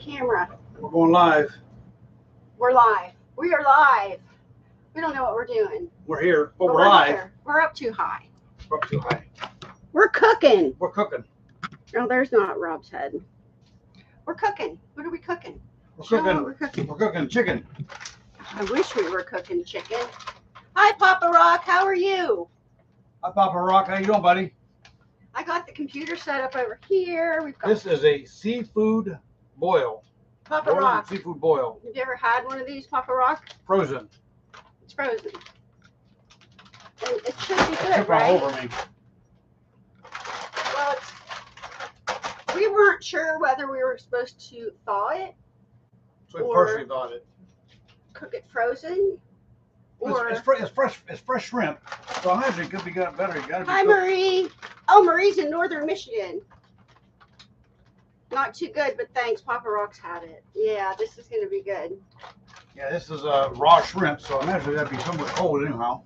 Camera. We're going live. We're live. We are live. We don't know what we're doing. We're here, but we're live. Here. We're up too high. We're up too high. We're cooking. We're cooking. Oh, there's not Rob's head. We're cooking. What are we cooking? We're cooking. We're cooking. We're cooking chicken. I wish we were cooking chicken. Hi, Papa Rock. How are you? Hi, Papa Rock. How you doing, buddy? I got the computer set up over here. We've got This is a seafood boil. Papa Rock. Seafood boil. Have you ever had one of these, Papa Rock? Frozen. It's frozen. And it should be good, Took right? all over me. Well, we weren't sure whether we were supposed to thaw it. So we personally thought it. Cook it frozen. Or It's fresh shrimp. So I imagine it could be better. You gotta be Hi, cooked. Marie. Oh, Marie's in northern Michigan. Not too good, but thanks. Papa Rock's had it. Yeah, this is going to be good. Yeah, this is raw shrimp, so I imagine that'd be somewhat cold anyhow.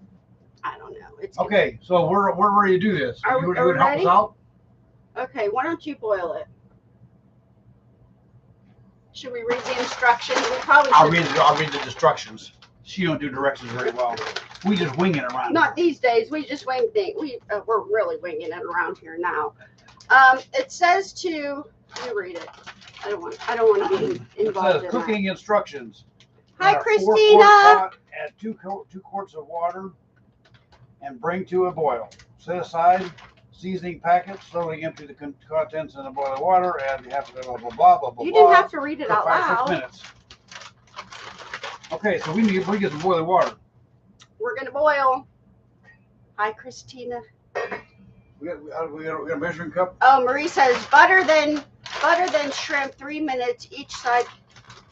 I don't know. It's okay, so we're ready to do this. Are you we would help ready? us out? Okay, why don't you boil it? Should we read the instructions? We probably should. I'll read the instructions. She don't do directions very well. We just wing it around. Not these days. We just wing things. We're really winging it around here now. It says to. Let me read it. I don't want to be involved. It says cooking instructions. Hi, Christina. 4-quart pot, add 2 quarts of water and bring to a boil. Set aside seasoning packets. Slowly empty the contents in the boiling water. Add half of the blah blah blah blah blah. You didn't have to read it out 5 loud. 6 minutes. Okay, so we get some boiling water. We're gonna boil. Hi, Christina. We got a measuring cup. Oh, Marie says butter then shrimp 3 minutes each side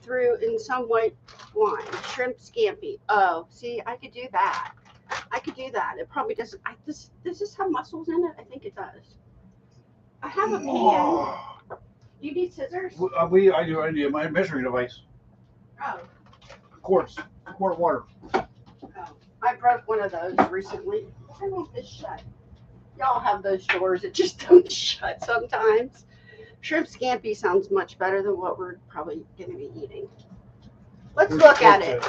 through in some white wine. Shrimp scampi. Oh, see, I could do that. It probably doesn't. Does this have mussels in it? I think it does. I have a pan. Do you need scissors? I need my measuring device. Oh. Quart water. Oh. I broke one of those recently. I want this shut. Y'all have those doors that just don't shut sometimes. Shrimp scampi sounds much better than what we're probably going to be eating. Let's look at it.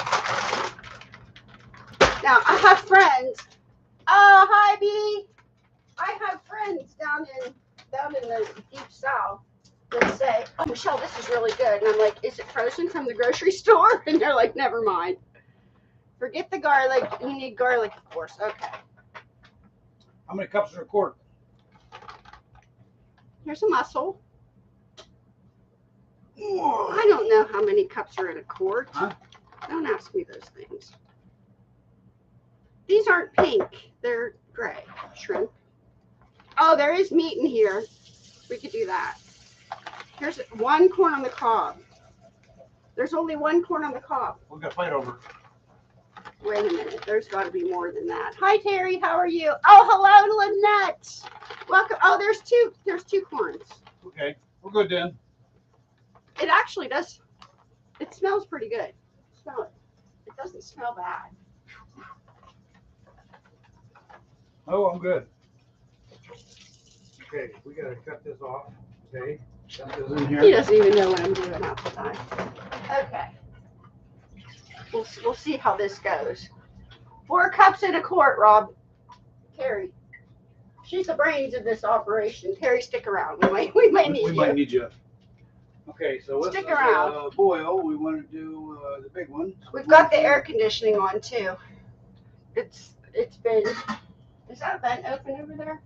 Now, I have friends. Oh, hi, B. I have friends down in the deep south that say, oh, Michelle, this is really good. And I'm like, is it frozen from the grocery store? And they're like, never mind. Forget the garlic. You need garlic, of course. Okay. How many cups are a quart? Here's a mussel. I don't know how many cups are in a quart. Huh? Don't ask me those things. These aren't pink. They're gray. Shrimp. Oh, there is meat in here. We could do that. Here's 1 corn on the cob. There's only 1 corn on the cob. We'll get a plate over. Wait a minute. There's got to be more than that. Hi, Terry. How are you? Oh, hello, Lynette. Welcome. Oh, there's two corns. Okay, we're good then. It actually does. It smells pretty good. Smell it. It doesn't smell bad. Oh, I'm good. Okay, we gotta cut this off. Okay, cut this in here. He doesn't even know what I'm doing half the time. Okay. We'll see how this goes. 4 cups in a quart, Rob. Terry. She's the brains of this operation. Terry, stick around. We might need you. We might need you. Okay, so let's Stick around. boil. We want to do the big one. We've got the air conditioning on too. It's been. Is that vent open over there?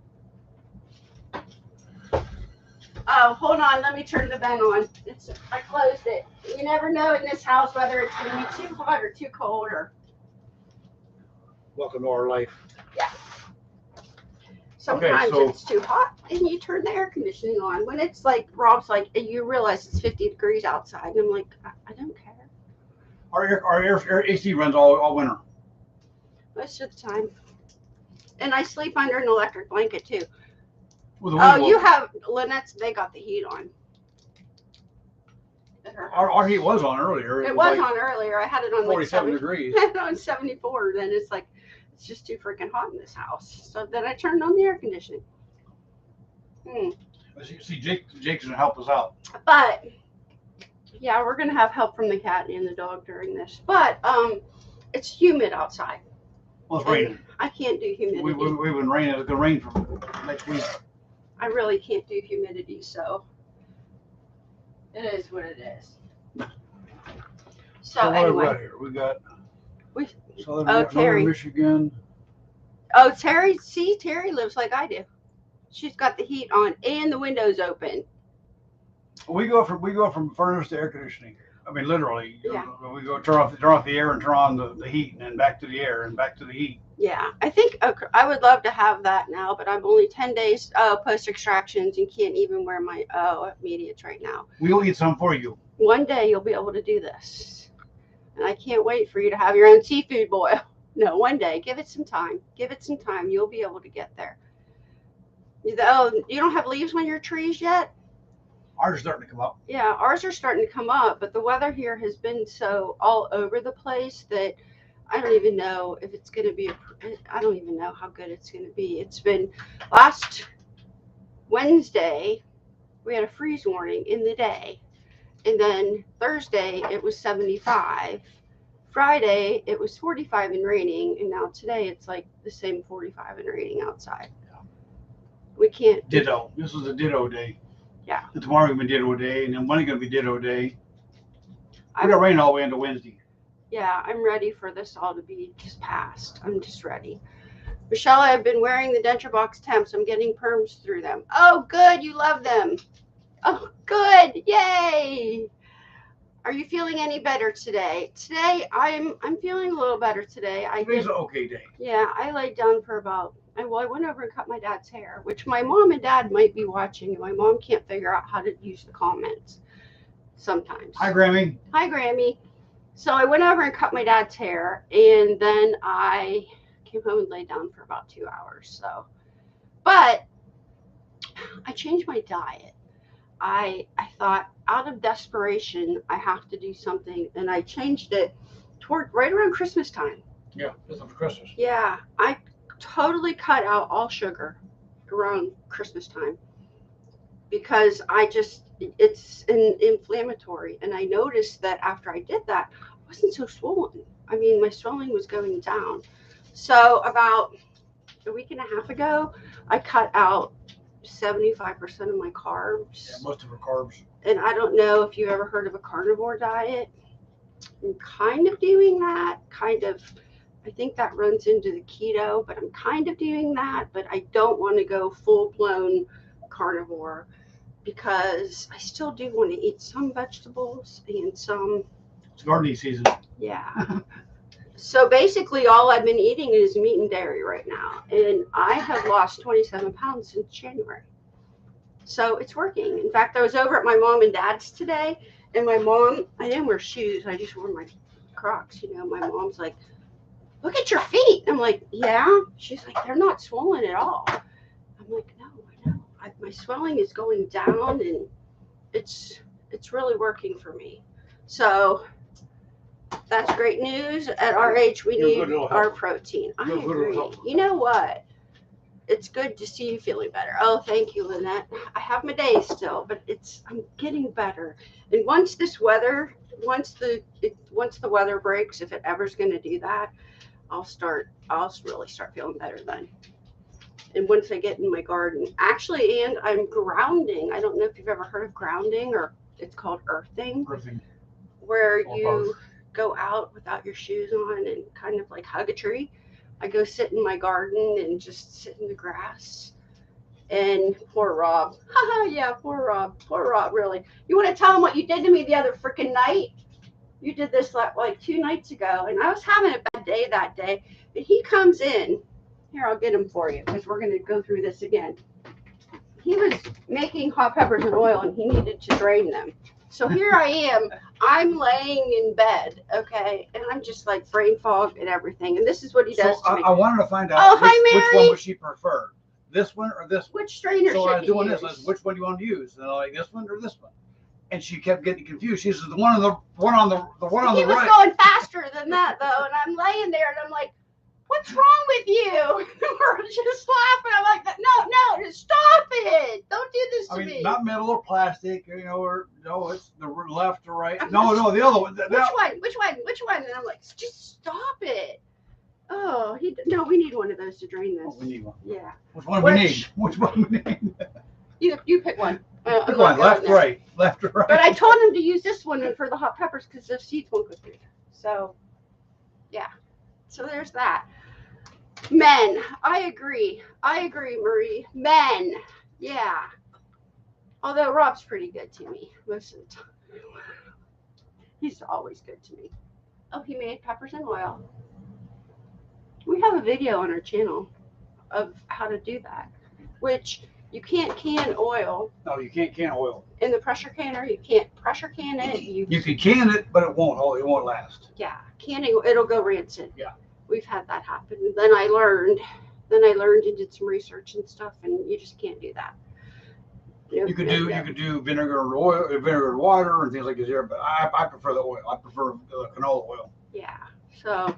Oh, hold on. Let me turn the vent on. I closed it. You never know in this house whether it's going to be too hot or too cold or. Welcome to our life. Yeah. Sometimes so it's too hot and you turn the air conditioning on. When it's like, Rob's like, and you realize it's 50 degrees outside. And I'm like, I don't care. Our AC runs all winter. Most of the time. And I sleep under an electric blanket too. Well, Oh, you have Lynette's, they got the heat on. Our heat was on earlier. It was like on earlier. I had it on 47 like degrees. I had it on 74. Then it's like, it's just too freaking hot in this house. So then I turned on the air conditioning. See, Jake's gonna help us out. But Yeah, we're gonna have help from the cat and the dog during this, but it's humid outside. Well, it's raining. I can't do humidity. We've been raining. It's gonna rain for next week. I really can't do humidity, so it is what it is. So what anyway, have we got here? We got Terry. Northern Michigan. Oh, Terry. See, Terry lives like I do. She's got the heat on and the windows open. We go from furnace to air conditioning. I mean, literally. Yeah. We go turn off the air and turn on the heat, and then back to the air and back to the heat. Yeah, I think I would love to have that now, but I'm only 10 days post extractions and can't even wear my immediates right now. We'll eat some for you. One day you'll be able to do this, and I can't wait for you to have your own seafood boil. No, one day. Give it some time. Give it some time. You'll be able to get there. Oh, you don't have leaves on your trees yet? Ours are starting to come up. Yeah, ours are starting to come up, but the weather here has been so all over the place that I don't even know if it's going to be, I don't even know how good it's going to be. It's been last Wednesday, we had a freeze warning in the day. And then Thursday, it was 75. Friday, it was 45 and raining. And now today, it's like the same 45 and raining outside. Yeah. We can't. Ditto. This was a ditto day. Yeah. And tomorrow going to be ditto day, and then Monday going to be ditto day. We got rain all the way into Wednesday. Yeah, I'm ready for this all to be just past. I'm just ready. Michelle, I've been wearing the Denture Box temps. I'm getting perms through them. Oh, good. You love them. Oh, good. Yay. Are you feeling any better today? Today, I'm feeling a little better today. Today's an okay day. Yeah, I laid down for about, I went over and cut my dad's hair, which my mom and dad might be watching, and my mom can't figure out how to use the comments sometimes. Hi, Grammy. Hi, Grammy. So I went over and cut my dad's hair, and then I came home and laid down for about 2 hours. So, but I changed my diet. I thought out of desperation, I have to do something, and I changed it toward right around Christmas time. Yeah, just for Christmas. Yeah, I totally cut out all sugar around Christmas time because it's an inflammatory, and I noticed that after I did that, I wasn't so swollen. I mean, my swelling was going down. So about a week and a half ago, I cut out 75% of my carbs. Yeah, most of her carbs. And I don't know if you've ever heard of a carnivore diet. I'm kind of doing that, I think that runs into the keto, but I'm kind of doing that, but I don't want to go full-blown carnivore because I still do want to eat some vegetables and some. It's gardening season. Yeah. So basically all I've been eating is meat and dairy right now, and I have lost 27 pounds since January. So it's working. In fact, I was over at my mom and dad's today, and my mom, I didn't wear shoes, I just wore my Crocs. My mom's like, look at your feet. I'm like, yeah. She's like, they're not swollen at all. I'm like, no, I know. My swelling is going down, and it's really working for me. So that's great news. At our age, we need our protein. I agree. You know what? It's good to see you feeling better. Oh, thank you, Lynette. I have my days still, but I'm getting better. And once the weather breaks, if it ever's going to do that, I'll really start feeling better then. And once I get in my garden, actually, and I'm grounding. I don't know if you've ever heard of grounding, or it's called earthing. Where you go out without your shoes on and kind of like hug a tree. I go sit in my garden and just sit in the grass. And poor Rob. Yeah, poor Rob. Poor Rob, really. You want to tell him what you did to me the other freaking night? You did this like 2 nights ago, and I was having a bad day that day. And he comes in. Here, I'll get him for you because we're going to go through this again. He was making hot peppers and oil, and he needed to drain them. So here I am. I'm laying in bed, okay, and I'm just like brain fog and everything. And this is what he does to me. I wanted to find out which one would she prefer, this one or this one. Which strainer so should I was doing this. I said, which one do you want to use? And I'm like, this one or this one? And she kept getting confused. She says, the one on the right. He was going faster than that though, and I'm laying there and I'm like, what's wrong with you? We're just laughing. I'm like, no, stop it. Don't do this to me. Not metal or plastic, or no, it's the left or right. No, the other one. Which one? And I'm like, just stop it. Oh, no, we need one of those to drain this. Oh, we need one. Yeah. Which one we need? Which one we need? You pick one. Pick one, left or right. But I told him to use this one for the hot peppers because the seeds won't go through. So, yeah. So there's that. Men, I agree, Marie. Men, yeah. Although Rob's pretty good to me most of the time. He's always good to me. Oh, he made peppers and oil. We have a video on our channel of how to do that, which you can't can oil. No, you can't can oil. In the pressure canner, you can't pressure can it. You can can it, but it won't last. Yeah, canning, it'll go rancid. Yeah. We've had that happen. Then I learned and did some research and stuff, and you just can't do that. You could do vinegar and oil, vinegar and water and things like this here, but I prefer the oil. I prefer canola oil. Yeah. So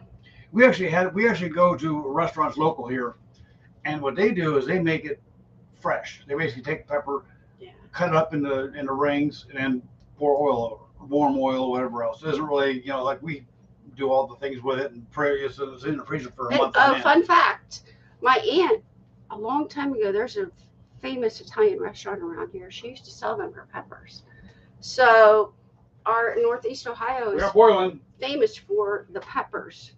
we actually go to restaurants local here, and what they do is they make it fresh. They basically take the pepper, cut it up into rings, and then pour oil over, warm oil or whatever else. It doesn't really, like we do all the things with it, and it's in the freezer for a month. Fun fact, my aunt, a long time ago, there's a famous Italian restaurant around here. She used to sell them her peppers. So our Northeast Ohio is famous for the peppers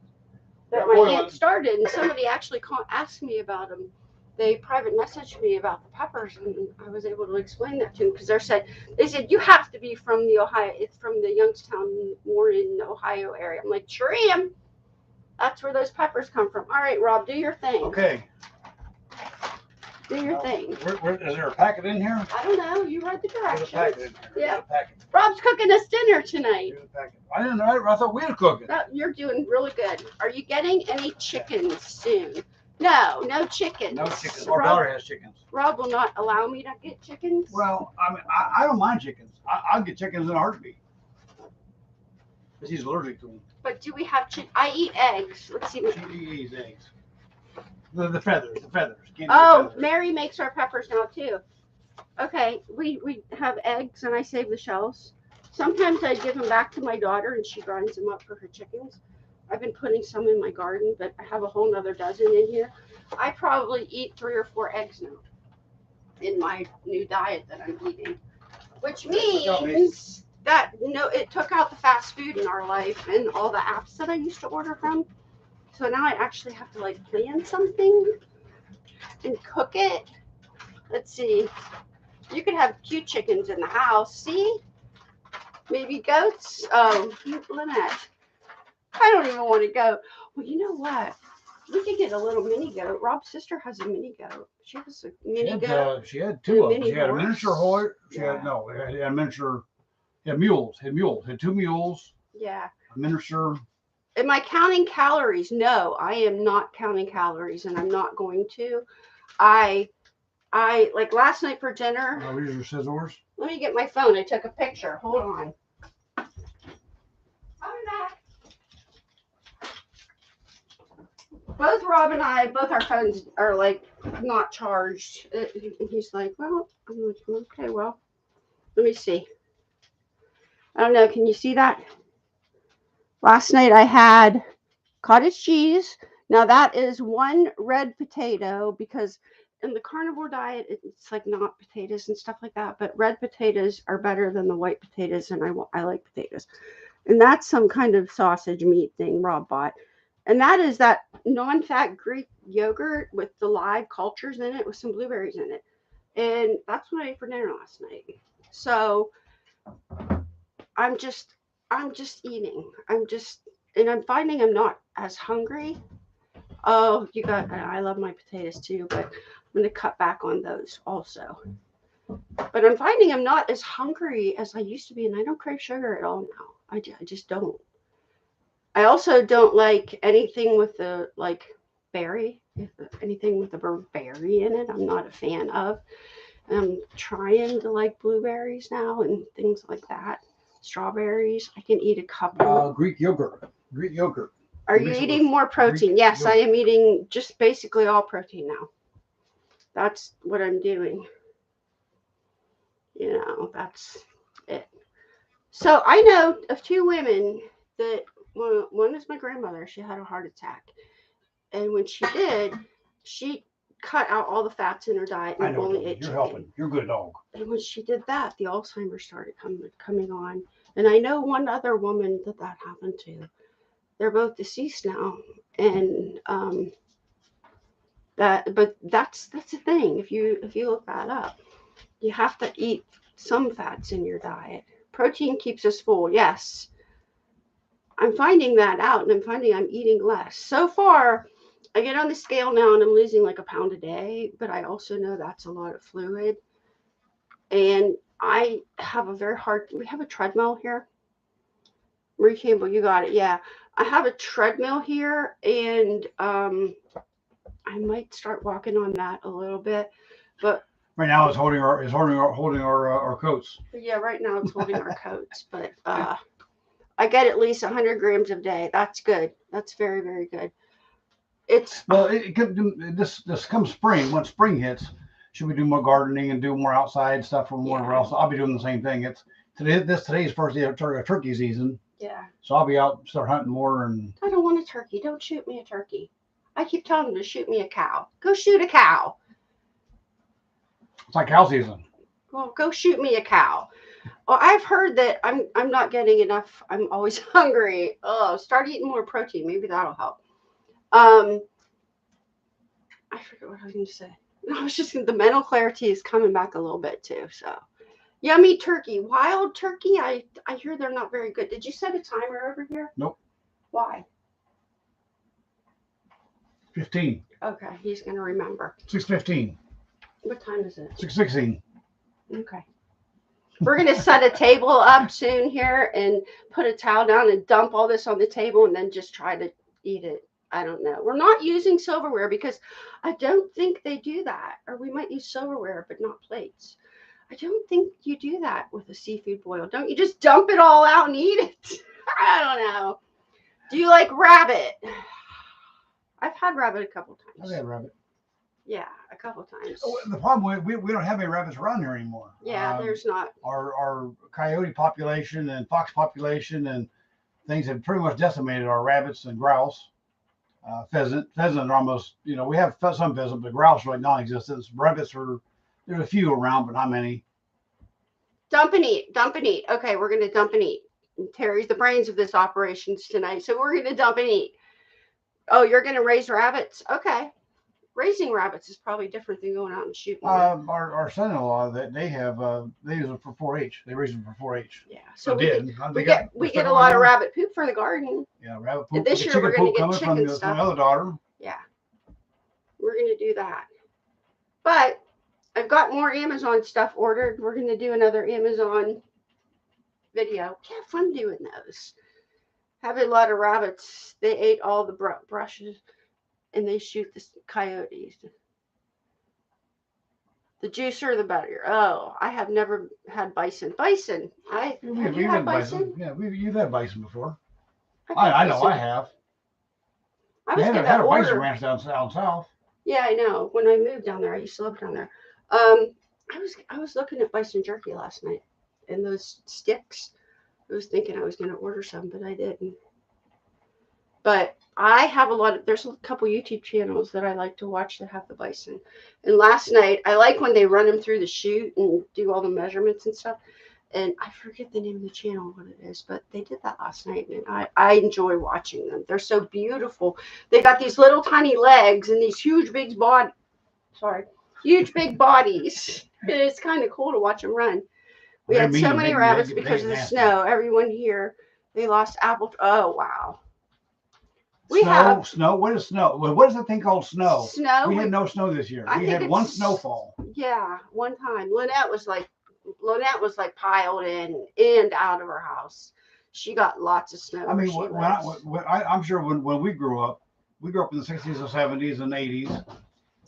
that my aunt started, and somebody actually asked me about them. They private messaged me about the peppers, and I was able to explain that to them because they said you have to be from the Ohio. It's from the Youngstown, Warren, Ohio area. I'm like, sure am. That's where those peppers come from. All right, Rob, do your thing. Okay. Do your thing. Is there a packet in here? I don't know. You read the directions. There's a packet in here. Yeah. Rob's cooking us dinner tonight. I didn't know. I thought we were cooking. No, you're doing really good. Are you getting any chickens soon? No chickens. No chickens. Our daughter has chickens. Rob will not allow me to get chickens. Well, I don't mind chickens. I'll get chickens in a heartbeat. Because he's allergic to them. But do we have I eat eggs. Let's see. She eats eggs. The feathers. Feathers. Mary makes our peppers now too. Okay, we have eggs and I save the shells. Sometimes I give them back to my daughter and she grinds them up for her chickens. I've been putting some in my garden, but I have a whole nother dozen in here. I probably eat 3 or 4 eggs now in my new diet that I'm eating, which means that it took out the fast food in our life and all the apps that I used to order from. So now I actually have to plan something and cook it. Let's see. You could have cute chickens in the house. See? Maybe goats. Oh, Lynette. I don't even want to go. Well, you know what? We could get a little mini goat. Rob's sister has a mini goat. She has a mini goat. She had 2 of them. She had a miniature horse. She had a miniature. Had mules. Had 2 mules. Yeah. A miniature. Am I counting calories? No, I am not counting calories, and I'm not going to. I like last night for dinner. These are scissors. Let me get my phone. I took a picture. Hold on. Coming back. Both Rob and I, both our phones are not charged. He's like, well, I'm like, okay, well, let me see. I don't know. Can you see that? Last night I had cottage cheese. Now that is 1 red potato because in the carnivore diet, it's not potatoes and stuff like that. But red potatoes are better than the white potatoes, and I like potatoes. And that's some kind of sausage meat thing Rob bought. And that is that non-fat Greek yogurt with the live cultures in it with some blueberries in it. And that's what I ate for dinner last night. So I'm just eating. And I'm finding I'm not as hungry. Oh, I love my potatoes too, but I'm going to cut back on those also. But I'm finding I'm not as hungry as I used to be, and I don't crave sugar at all now. I just don't. I also don't like anything with the berry, anything with the berry in it. I'm not a fan of. I'm trying to like blueberries now and things like that. Strawberries. I can eat a couple. Greek yogurt. Are you eating more protein? Yes, I am eating just basically all protein now. That's what I'm doing. You know, that's it. So I know of two women that one is my grandmother. She had a heart attack, and when she did, she cut out all the fats in her diet and only ate chicken. You're helping. You're a good dog. And when she did that, the Alzheimer's started coming on. And I know one other woman that happened to. They're both deceased now, and but that's the thing. If you look that up, you have to eat some fats in your diet. Protein keeps us full. Yes, I'm finding that out, and I'm finding I'm eating less. So far, I get on the scale now, and I'm losing like a pound a day. But I also know that's a lot of fluid, and I have a very hard. We have a treadmill here. Marie Campbell, you got it. Yeah, I have a treadmill here, and I might start walking on that a little bit, but right now it's holding our coats. Yeah, right now it's holding our coats, but I get at least 100 grams a day. That's good. That's very, very good. It's well, this comes spring. When spring hits, should we do more gardening and do more outside stuff from wherever else? I'll be doing the same thing. It's today's first day of turkey season. Yeah. So I'll be out, start hunting more. And I don't want a turkey. Don't shoot me a turkey. I keep telling them to shoot me a cow. Go shoot a cow. It's like cow season. Well, go shoot me a cow. Well, I've heard that I'm not getting enough. I'm always hungry. Oh, start eating more protein. Maybe that'll help. I forget what I was going to say. I was just the mental clarity is coming back a little bit too. So, yummy turkey, wild turkey. I hear they're not very good. Did you set a timer over here? Nope. Why? 15. Okay, he's going to remember. 6:15. What time is it? 6:16. Okay. We're going to set a table up soon here and put a towel down and dump all this on the table and then just try to eat it. I don't know. We're not using silverware because I don't think they do that. Or we might use silverware, but not plates. I don't think you do that with a seafood boil. Don't you just dump it all out and eat it? I don't know. Do you like rabbit? I've had rabbit a couple times. I've had rabbit. Yeah, a couple times. Oh, the problem we don't have any rabbits around here anymore. Yeah, there's not. Our coyote population and fox population and things have pretty much decimated our rabbits and grouse. Pheasant are almost, we have some pheasant, but grouse are like non-existent. Rabbits there's a few around, but not many. Dump and eat. Okay, we're going to dump and eat. And Terry's the brains of this operations tonight, so we're going to dump and eat. Oh, you're going to raise rabbits? Okay. Raising rabbits is probably different than going out and shooting. Our son-in-law, they use them for 4-H. They raise them for 4-H. Yeah, so we get a lot of rabbit poop for the garden. Yeah, rabbit poop. This year we're going to get chicken stuff. From my other daughter. Yeah, we're going to do that. But I've got more Amazon stuff ordered. We're going to do another Amazon video. We have fun doing those. Having a lot of rabbits. They ate all the brushes. And they shoot the coyotes. The juicer, the better. Oh, I have never had bison. Bison. Have you had bison? Yeah, you've had bison before. I know I have. I was had a bison ranch down south. Yeah, I know. When I moved down there, I used to live down there. I was looking at bison jerky last night and those sticks. I was thinking I was going to order some, but I didn't. But I have there's a couple YouTube channels that I like to watch that have the bison. And last night, I like when they run them through the chute and do all the measurements and stuff. And I forget the name of the channel, what it is, but they did that last night. And I enjoy watching them. They're so beautiful. They got these little tiny legs and these huge big bodies. And it's kind of cool to watch them run. We had so many rabbits because of the snow. Everyone here, they lost apple. Oh, wow. Snow. What is snow? What is that thing called snow? Snow. We had no snow this year. We had one snowfall. Yeah, one time. Lynette was like piled in and out of her house. She got lots of snow. I mean, I'm sure when we grew up in the 60s and 70s and 80s.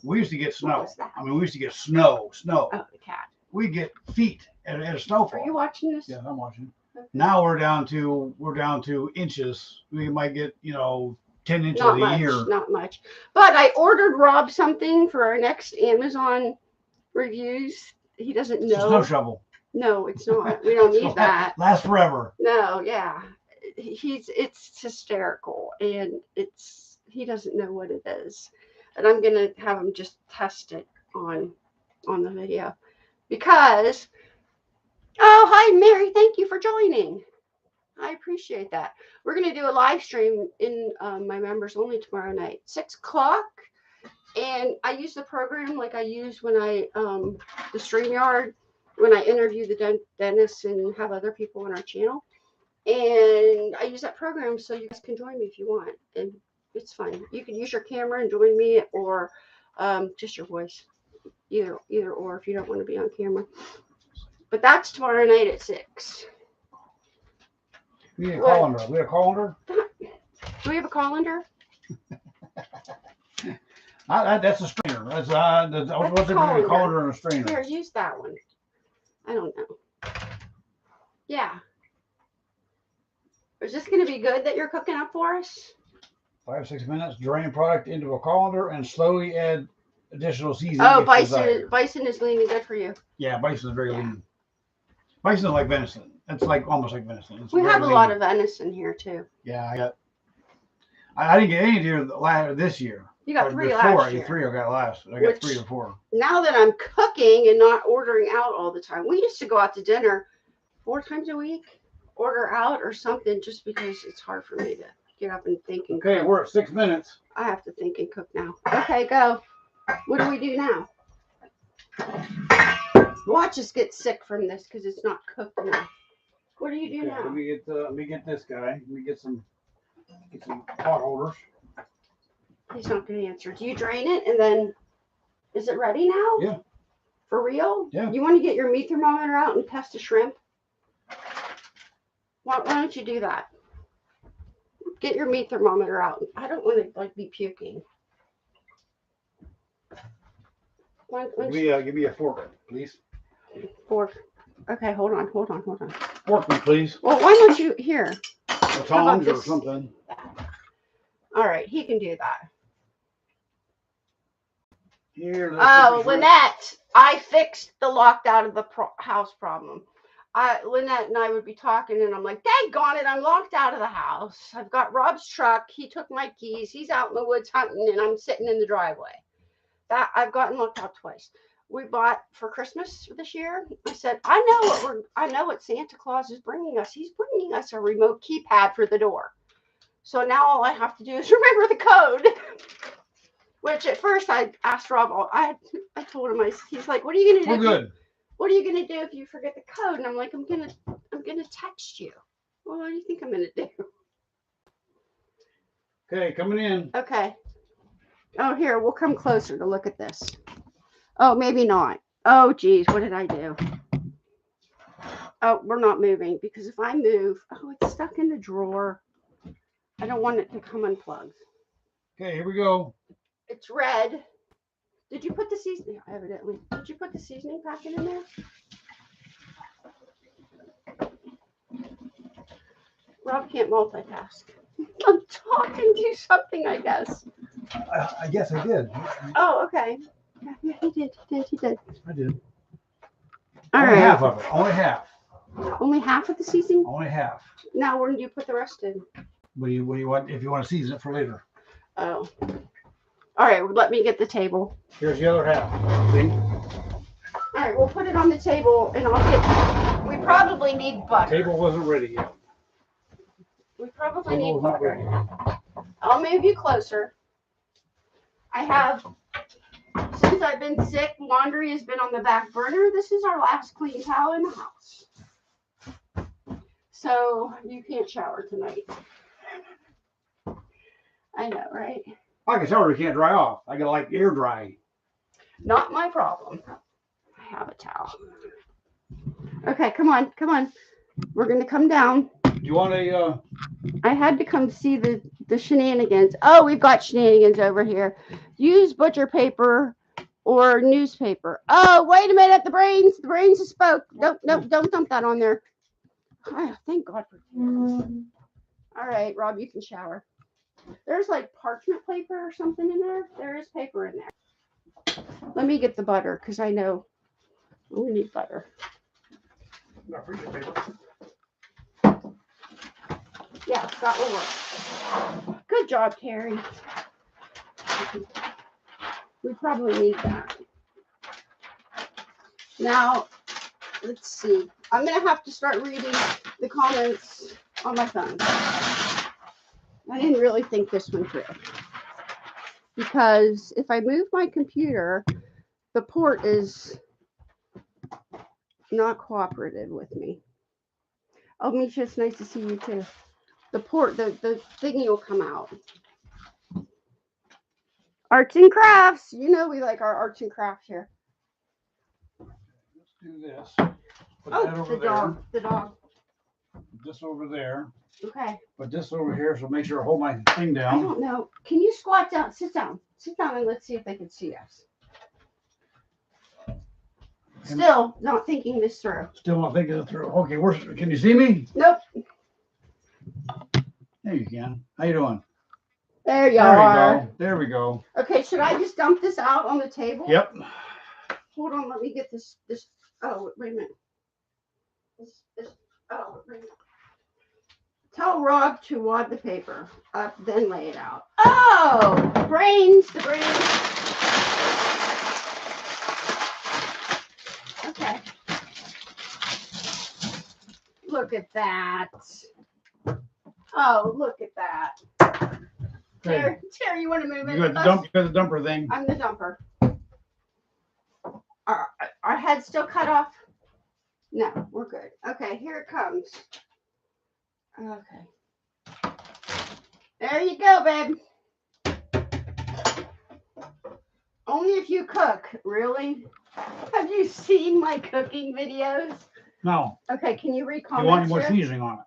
We used to get snow. What was that? I mean, we used to get snow. Oh, the cat. We get feet at a snowfall. Are you watching this? Yeah, I'm watching. Okay. Now we're down to inches. We might get 10 inches Not a much, year. not much. But I ordered Rob something for our next Amazon reviews. He doesn't It's a know. snow shovel. No, it's not. We don't need that. Lasts forever. No, yeah. It's hysterical, and he doesn't know what it is. And I'm gonna have him just test it on the video. Because oh, hi Mary, thank you for joining. I appreciate that. We're going to do a live stream in my members only tomorrow night, 6 o'clock. And I use the program like I use when I, the StreamYard, when I interview the dentists and have other people on our channel. And I use that program so you guys can join me if you want. And it's fun. You can use your camera and join me, or just your voice. Either or if you don't want to be on camera. But that's tomorrow night at 6. We need a colander. We have a colander? Do we have a colander? That's a strainer. That's what's a colander and a strainer. Here, use that one. I don't know. Yeah. Is this going to be good that you're cooking up for us? 5-6 minutes. Drain product into a colander and slowly add additional seasoning. Oh, bison is lean and good for you. Yeah, bison is very lean. Bison is like venison. It's like almost like venison. We have a lot of venison here too. Yeah, I didn't get any deer this year. You got 3 last year. 3 I got last. I got 3 or 4. Now that I'm cooking and not ordering out all the time, we used to go out to dinner 4 times a week, order out or something, just because it's hard for me to get up and think and Okay, cook. we're at 6 minutes. I have to think and cook now. Okay, go. What do we do now? Watch us get sick from this because it's not cooked enough. What do you do now? Let me get this guy. Let me get some pot holders. He's not going to answer. Do you drain it and then is it ready now? Yeah. For real? Yeah. You want to get your meat thermometer out and test a shrimp? Why don't you do that? Get your meat thermometer out. I don't want to be puking. Give me a fork, please. Fork. Okay, hold on. Fork me, please. Well, why don't you here? Tongs or something. All right, he can do that. Here. Oh, Lynette, I fixed the locked out of the house problem. Lynette and I would be talking, and I'm like, daggone it, I'm locked out of the house. I've got Rob's truck. He took my keys. He's out in the woods hunting, and I'm sitting in the driveway. That I've gotten locked out twice. We bought for Christmas this year. I said, I know what Santa Claus is bringing us. He's bringing us a remote keypad for the door. So now all I have to do is remember the code. Which at first I asked Rob, I told him, he's like, what are you going to do? We're good. What are you going to do if you forget the code? And I'm like, I'm going to text you. Well, what do you think I'm going to do? Okay, coming in. Okay. Oh, here, we'll come closer to look at this. Oh, maybe not. Oh, geez, what did I do? Oh, we're not moving because if I move, it's stuck in the drawer. I don't want it to come unplugged. Okay, here we go. It's red. Did you put the seasoning? Evidently. Did you put the seasoning packet in there? Rob can't multitask. I'm talking to something, I guess. I guess I did. Oh, okay. Yeah, he did. I did. All Only right. half of it. Only half. Only half of the seasoning? Only half. Now, where did you put the rest in? What do you want if you want to season it for later? Oh. All right, let me get the table. Here's the other half. See? All right, we'll put it on the table, and we probably need butter. The table wasn't ready yet. We probably need butter. I'll move you closer. I have, since I've been sick, laundry has been on the back burner. This is our last clean towel in the house. So you can't shower tonight. I know, right? I can shower, it can't dry off. I got like air dry. Not my problem. I have a towel. Okay, come on. We're gonna come down. Do you want a I had to come see the shenanigans. Oh, we've got shenanigans over here. Use butcher paper or newspaper. Oh, wait a minute. The brains have spoke. Don't dump that on there. Oh, thank God for All right, Rob, you can shower. There's like parchment paper or something in there. There is paper in there. Let me get the butter because I know we need butter. Yeah, that will work. Good job, Terry. We probably need that. Now, let's see. I'm going to have to start reading the comments on my phone. I didn't really think this one through. Because if I move my computer, the port is not cooperative with me. Oh, Misha, it's nice to see you too. The port, the thingy will come out. Arts and crafts. You know we like our arts and crafts here. Let's do this. Put that over there. Dog. The dog. Put this over there. Okay. Put this over here, so make sure I hold my thing I down. don't know. Can you squat down? Sit down. Sit down and let's see if they can see us. Still not thinking this through. Still not thinking it through. Okay, can you see me? Nope. There you can. How you doing? There you are. Go. There we go. Okay, should I just dump this out on the table? Yep. Hold on, let me get this. Oh, wait a minute. Oh, wait a minute. Tell Rob to wad the paper up, then lay it out. Oh, the brains. Okay. Look at that. Oh, look at that. Okay. Terry, you want to move it? You got the dumper thing. I'm the dumper. Our head's still cut off? No, we're good. Okay, here it comes. Okay. There you go, babe. Only if you cook. Really? Have you seen my cooking videos? No. Okay, can you read You comments? want any more here? seasoning on it?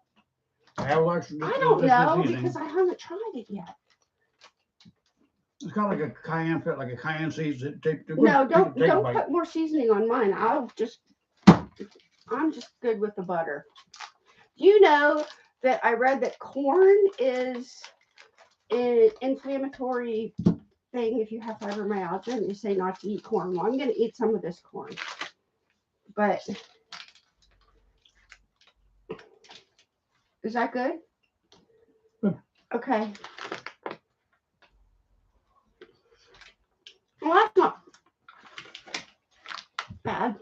I don't know because I haven't tried it yet. It's got like a cayenne, like a cayenne season. No, don't put more seasoning on mine. I'm just good with the butter. Do you know that I read that corn is an inflammatory thing if you have fibromyalgia and you say not to eat corn? Well, I'm going to eat some of this corn. But is that good? Good. Okay. Well, that's not bad.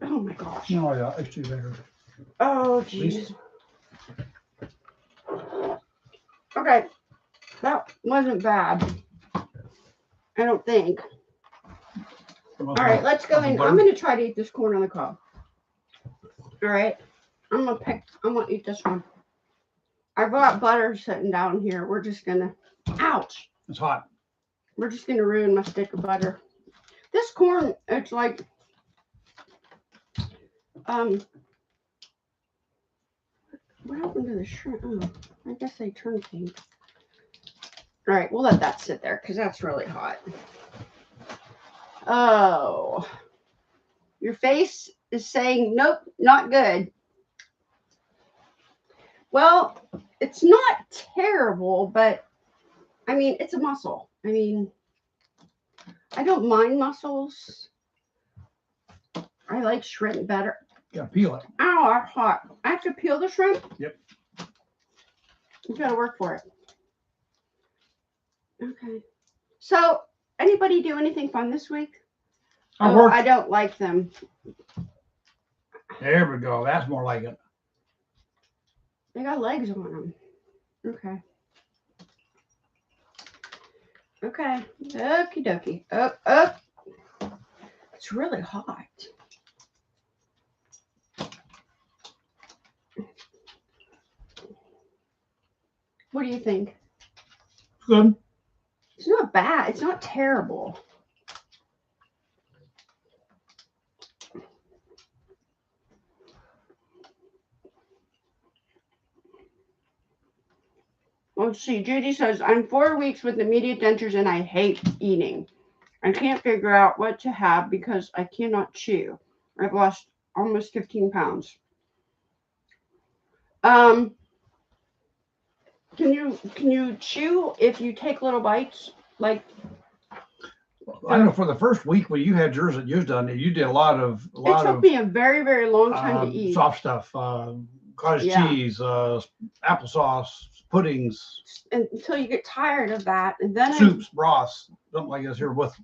Oh my gosh. No, yeah, it's too better. Oh, jeez. Okay. That wasn't bad. I don't think. All right, let's go in. I'm going to try to eat this corn on the cob. All right. I'm going to eat this one. I brought butter sitting down here. We're just going to, ouch. It's hot. We're just going to ruin my stick of butter. This corn, it's like, what happened to the shrimp? Oh, I guess they turned pink. All right, we'll let that sit there because that's really hot. Oh, your face is saying, nope, not good. Well, it's not terrible, but I mean, it's a mussel. I mean, I don't mind mussels. I like shrimp better. Yeah, peel it. Ow, I'm hot. I have to peel the shrimp? Yep. You gotta work for it. Okay. So, anybody do anything fun this week? I don't like them. There we go. That's more like it. They got legs on them. Okay. Okay. Okie dokie. Oh. It's really hot. What do you think? Good. It's not bad. It's not terrible. Let's see. Judy says, I'm 4 weeks with immediate dentures and I hate eating. I can't figure out what to have because I cannot chew. I've lost almost 15 pounds. Can you chew if you take little bites? Like I know for the first week when you had yours that you done, you did a lot of it took me a very, very long time to eat. soft stuff, cottage Yeah. cheese, applesauce, puddings, Until you get tired of that, and then soups, broths, something like this here with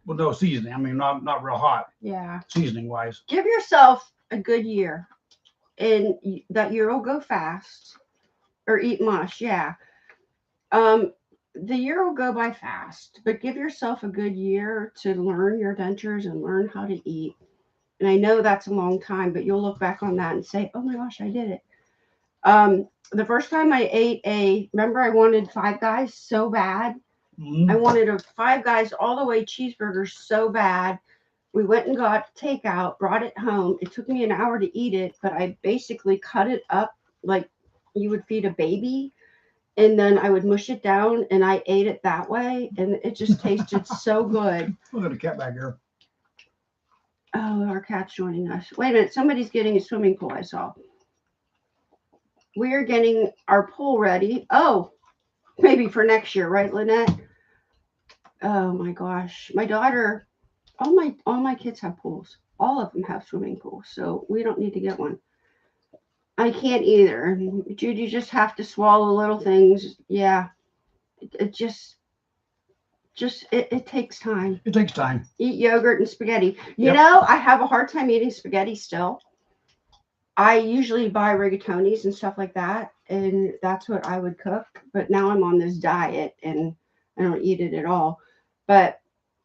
no seasoning. I mean, not real hot yeah. seasoning wise. Give yourself a good year, and that year will go fast. Or eat mush, yeah. The year will go by fast, but give yourself a good year to learn your dentures and learn how to eat. And I know that's a long time, but you'll look back on that and say, "Oh my gosh, I did it." The first time I ate remember I wanted Five Guys so bad. I wanted a Five Guys all the way cheeseburger so bad. We went and got takeout, brought it home. It took me an hour to eat it, but I basically cut it up like you would feed a baby. And then I would mush it down and I ate it that way. And it just tasted so good. Look at the cat back here. Oh, our cat's joining us. Wait a minute. Somebody's getting a swimming pool, I saw. We are getting our pool ready. Oh, maybe for next year, right, Lynette? Oh my gosh. My daughter, all my kids have pools. All of them have swimming pools. So we don't need to get one. I can't either. Judy, you just have to swallow little things. Yeah. It just it takes time. It takes time. Eat yogurt and spaghetti. You know, I have a hard time eating spaghetti still. I usually buy rigatonis and stuff like that, and that's what I would cook. But now I'm on this diet and I don't eat it at all. But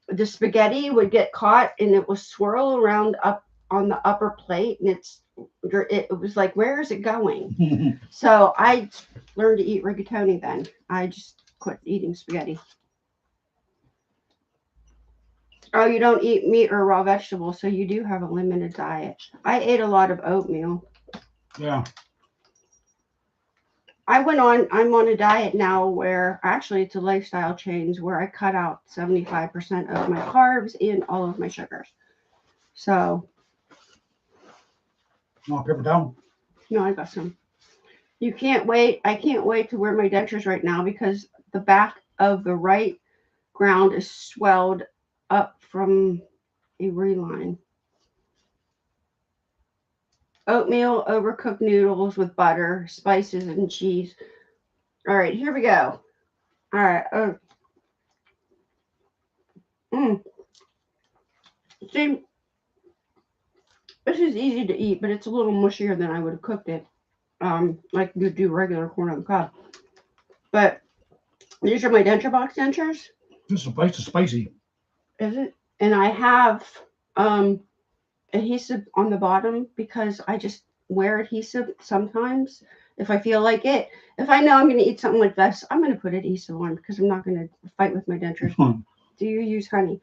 the spaghetti would get caught and it will swirl around up on the upper plate, and it was like, where is it going? So I learned to eat rigatoni then. I just quit eating spaghetti. Oh, you don't eat meat or raw vegetables, so you do have a limited diet. I ate a lot of oatmeal. Yeah. I'm on a diet now where actually it's a lifestyle change where I cut out 75% of my carbs and all of my sugars. So. Want paper towel? No, I got some. You can't wait. I can't wait to wear my dentures right now because the back of the right ground is swelled up from a reline. Oatmeal, overcooked noodles with butter, spices, and cheese. All right, here we go. All right. See, this is easy to eat, but it's a little mushier than I would have cooked it. Like you do regular corn on the cob. But these are my Denture Box dentures. This is spicy. Is it? And I have adhesive on the bottom because I just wear adhesive sometimes if I feel like it. If I know I'm going to eat something like this, I'm going to put adhesive on because I'm not going to fight with my dentures. Do you use honey?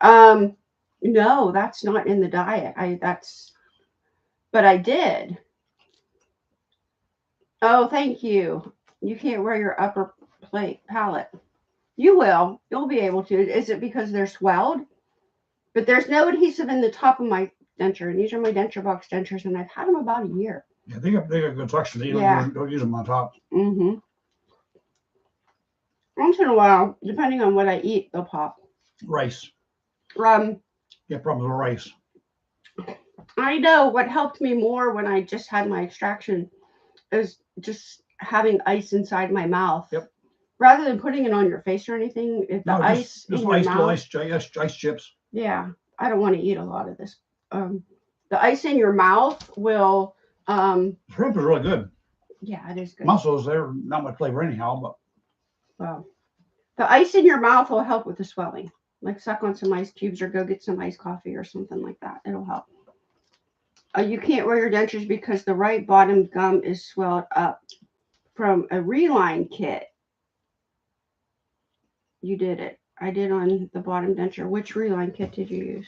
No, that's not in the diet. But I did. Oh, thank you. You can't wear your upper palate. You will. You'll be able to. Is it because they're swelled? But there's no adhesive in the top of my denture, and these are my Denture Box dentures, and I've had them about a year. Yeah, they got good suction. You don't use them on top. Mm-hmm. Once in a while, depending on what I eat, they'll pop. Rice. Yeah, problems with rice. I know what helped me more when I just had my extraction is just having ice inside my mouth. Yep. Rather than putting it on your face or anything, ice in your mouth. Ice chips. Yeah, I don't want to eat a lot of this. The ice in your mouth will. Shrimp is really good. Yeah, it is good. Mussels, they're not much flavor anyhow, but. Well, the ice in your mouth will help with the swelling. Like suck on some ice cubes or go get some iced coffee or something like that. It'll help. You can't wear your dentures because the right bottom gum is swelled up from a reline kit. You did it. I did on the bottom denture. Which reline kit did you use?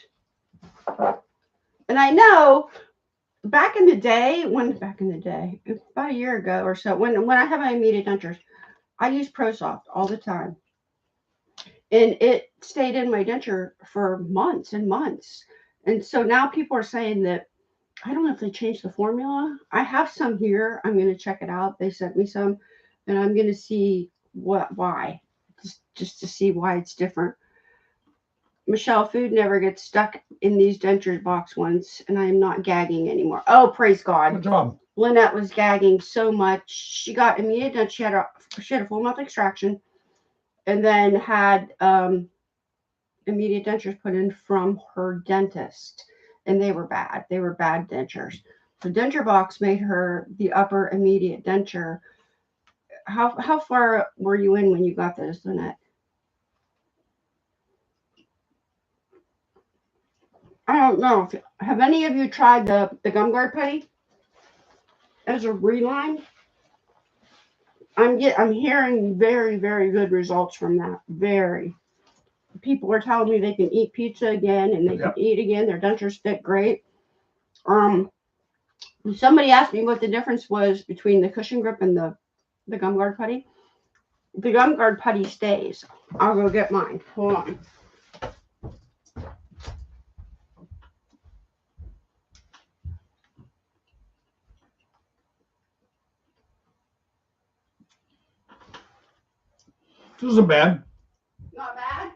And I know back in the day, about a year ago or so, when I have my immediate dentures, I use ProSoft all the time. And it stayed in my denture for months and months. And so now people are saying that, I don't know if they changed the formula. I have some here. I'm going to check it out. They sent me some. and I'm going to see why, just to see why it's different. Michelle, food never gets stuck in these Denture Box ones, and I am not gagging anymore. Oh, praise God. Good job. Lynette was gagging so much. She got immediate dentures. She had a full mouth extraction, and then had immediate dentures put in from her dentist, and they were bad. They were bad dentures. The Denture Box made her the upper immediate denture. How far were you in when you got those, Lynette? I don't know. Have any of you tried the gum guard putty as a reline? I'm hearing very, very good results from that. Very. People are telling me they can eat pizza again and they can eat again. Their dentures fit great. Somebody asked me what the difference was between the cushion grip and the gum guard putty. The gum guard putty stays. I'll go get mine. Hold on. This isn't bad. Not bad?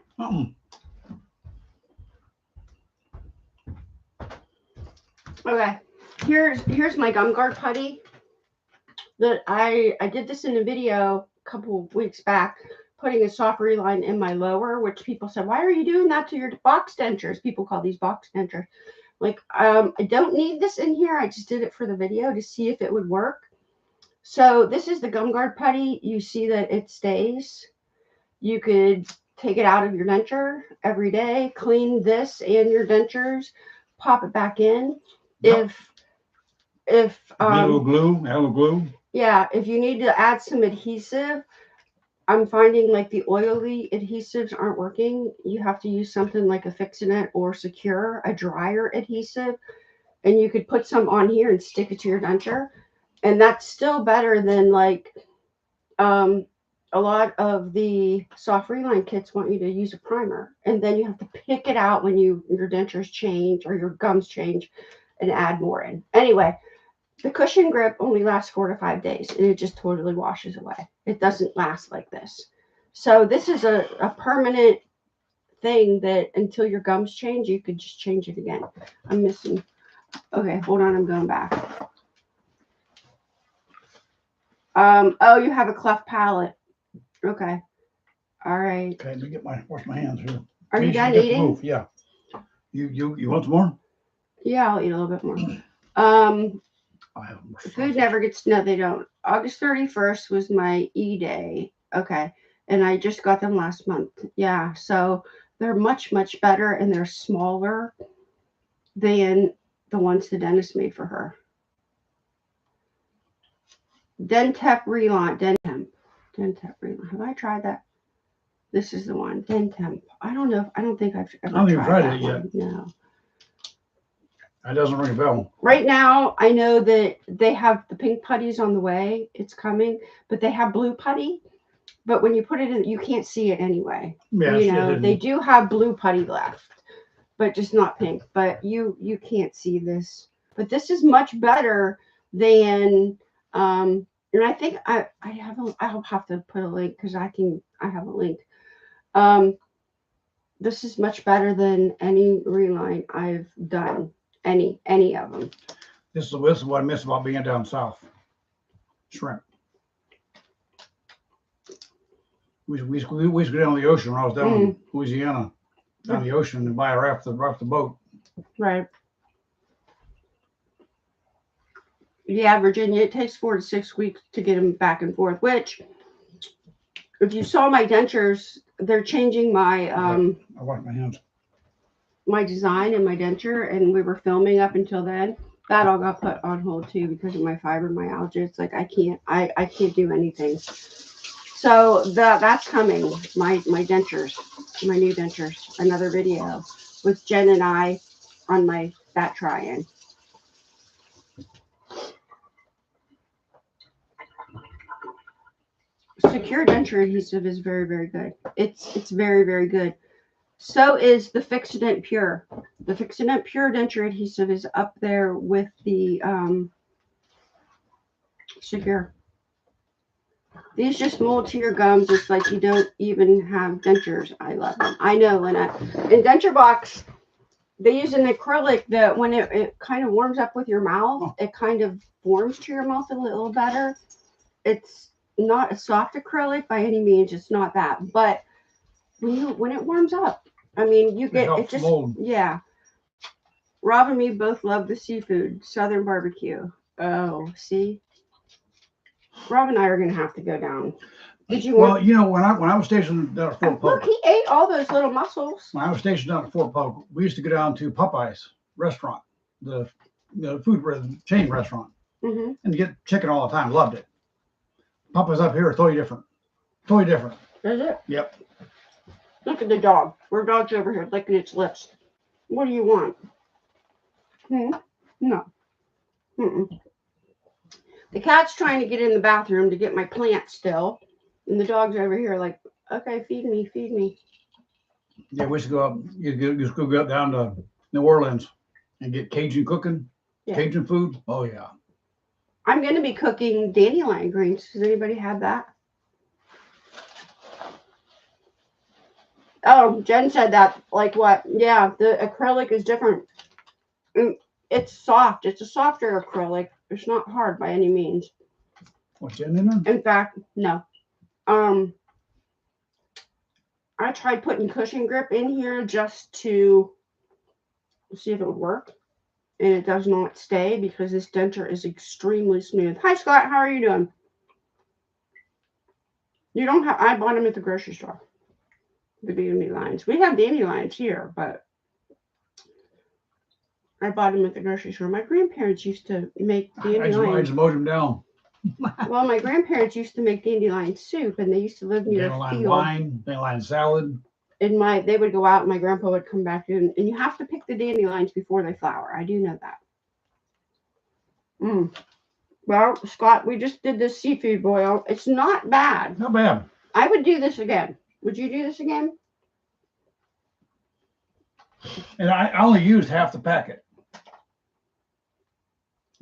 Okay. Here's my gum guard putty that I did this in a video a couple of weeks back, putting a soft reline in my lower, which people said, why are you doing that to your box dentures? People call these box dentures. Like, I don't need this in here. I just did it for the video to see if it would work. So this is the gum guard putty. You see that it stays. You could take it out of your denture every day, clean this and your dentures, pop it back in. Yep. If add a little glue. Yeah, if you need to add some adhesive, I'm finding like the oily adhesives aren't working. You have to use something like a Fix-A-Net or Secure, a drier adhesive, and you could put some on here and stick it to your denture, and that's still better than like a lot of the soft reline kits want you to use a primer, and then you have to pick it out when your dentures change or your gums change and add more in. Anyway, the cushion grip only lasts 4 to 5 days, and it just totally washes away. It doesn't last like this. So this is a permanent thing that until your gums change, you could just change it again. I'm missing. Okay, hold on. I'm going back. Oh, you have a cleft palate. Okay. All right. Okay, let me wash my hands here. Are you done eating? Move. Yeah. You want some more? Yeah, I'll eat a little bit more. I have more. Food never gets, no, they don't. August 31st was my E-Day. Okay. And I just got them last month. Yeah. So they're much, much better, and they're smaller than the ones the dentist made for her. Dentemp Reline. Dentemp Reline. Have I tried that? This is the one. Dentemp. I don't know. I don't think I've ever tried it yet. No. That doesn't ring a bell. Right now, I know that they have the pink putties on the way. It's coming, but they have blue putty. But when you put it in, you can't see it anyway. Yeah, you know, they do have blue putty left, but just not pink. But you can't see this. But this is much better than. And I think I'll have to put a link because I have a link. This is much better than any reline I've done. Any of them. This is what I miss about being down south. Shrimp. We used to go down the ocean when I was down in Louisiana, down the ocean, and buy a raft off the boat. Right. Yeah, Virginia, it takes 4 to 6 weeks to get them back and forth, which, if you saw my dentures, they're changing my I wash my hands. My design and my denture, and we were filming up until then. That all got put on hold too because of my fibromyalgia. It's like I can't do anything. So that's coming. My dentures, my new dentures. Another video with Jen and I on that try-in. Secure denture adhesive is very, very good. It's very, very good. So is the Fix-A-Dent Pure. The Fix-A-Dent Pure denture adhesive is up there with the Secure. These just mold to your gums. It's like you don't even have dentures. I love them. I know, Lynette. In Denture Box, they use an acrylic that when it kind of warms up with your mouth, it kind of warms to your mouth a little better. It's not a soft acrylic by any means. It's not that. But when it warms up, I mean, you get it just mold. Yeah. Rob and me both love the seafood, Southern barbecue. Oh, see, Rob and I are gonna have to go down. Did you? Well, you know, when I was stationed down at Fort Polk, look, he ate all those little mussels. When I was stationed down at Fort Polk, we used to go down to Popeye's restaurant, the food chain restaurant, and get chicken all the time. Loved it. Popeye's up here, totally different. Totally different. Is it? Yep. Look at the dog. Our dog's over here licking its lips. What do you want? No. The cat's trying to get in the bathroom to get my plant still. And the dog's over here like, okay, feed me, feed me. Yeah, we used to go up, you go up down to New Orleans and get Cajun cooking, Cajun food. Oh, yeah. I'm going to be cooking dandelion greens. Has anybody had that? Oh, Jen said that. Like what? Yeah, the acrylic is different. It's soft. It's a softer acrylic. It's not hard by any means. What's in there? In fact, no. I tried putting cushion grip in here just to see if it would work. And it does not stay because this denture is extremely smooth. Hi, Scott. How are you doing? You don't have... I bought them at the grocery store. The dandelions. We have dandelions here, but I bought them at the grocery store. My grandparents used to make dandelions. I just mowed them down. Well, my grandparents used to make dandelion soup, and they used to live near a field. Wine, dandelion salad. And they would go out, and my grandpa would come back in, and you have to pick the dandelions before they flower. I do know that. Well, Scott, we just did this seafood boil. It's not bad. Not bad. I would do this again. Would you do this again? And I only used half the packet.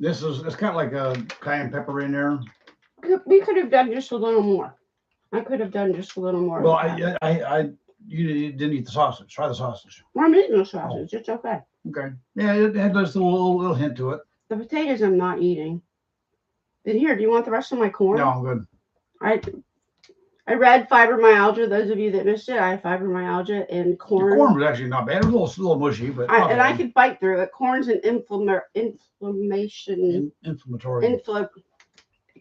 It's kind of like a cayenne pepper in there. We could have done just a little more. I could have done just a little more. Well, you didn't eat the sausage. Try the sausage. Well, I'm eating the sausage. Oh. It's okay. Okay. Yeah, it had just a little hint to it. The potatoes I'm not eating. And here, do you want the rest of my corn? No, I'm good. I read fibromyalgia. Those of you that missed it, I have fibromyalgia, and corn. The corn was actually not bad. It was a little mushy, but I could bite through it. Corn's an inflammatory. It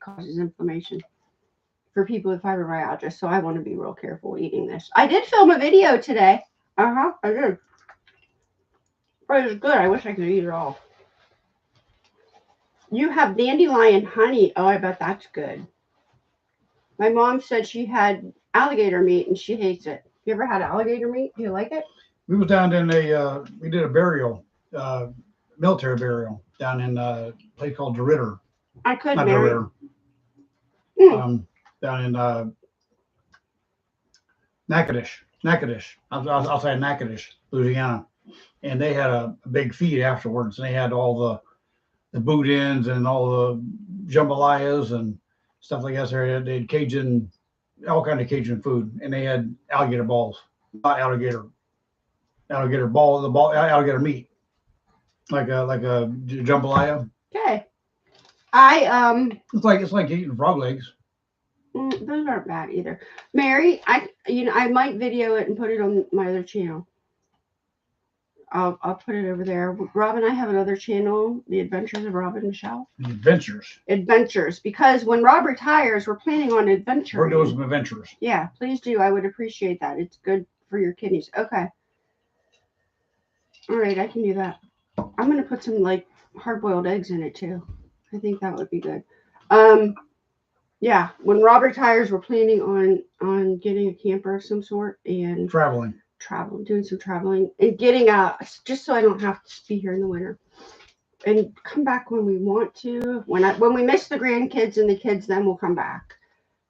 causes inflammation for people with fibromyalgia. So I want to be real careful eating this. I did film a video today. I did. But it was good. I wish I could eat it all. You have dandelion honey. Oh, I bet that's good. My mom said she had alligator meat and she hates it. You ever had alligator meat? Do you like it? We was down in we did a burial, military burial down in a place called DeRitter. I could not marry. DeRitter. Down in Natchitoches. I'll say Natchitoches, Louisiana. And they had a big feed afterwards. And they had all the boudins and all the jambalayas and stuff like that. They had Cajun, all kind of Cajun food, and they had alligator balls, not alligator ball, alligator meat, like a jambalaya. Okay, it's like eating frog legs. Those aren't bad either. Mary, I might video it and put it on my other channel. I'll put it over there. Rob and I have another channel, The Adventures of Rob and Michelle. Adventures. Because when Rob retires, we're planning on adventuring. We're doing some adventures. Yeah, please do. I would appreciate that. It's good for your kidneys. Okay. All right, I can do that. I'm going to put some like hard-boiled eggs in it too. I think that would be good. Yeah, when Rob retires, we're planning on getting a camper of some sort and doing some traveling and getting just so I don't have to be here in the winter and come back when we want to. When we miss the grandkids and the kids, then we'll come back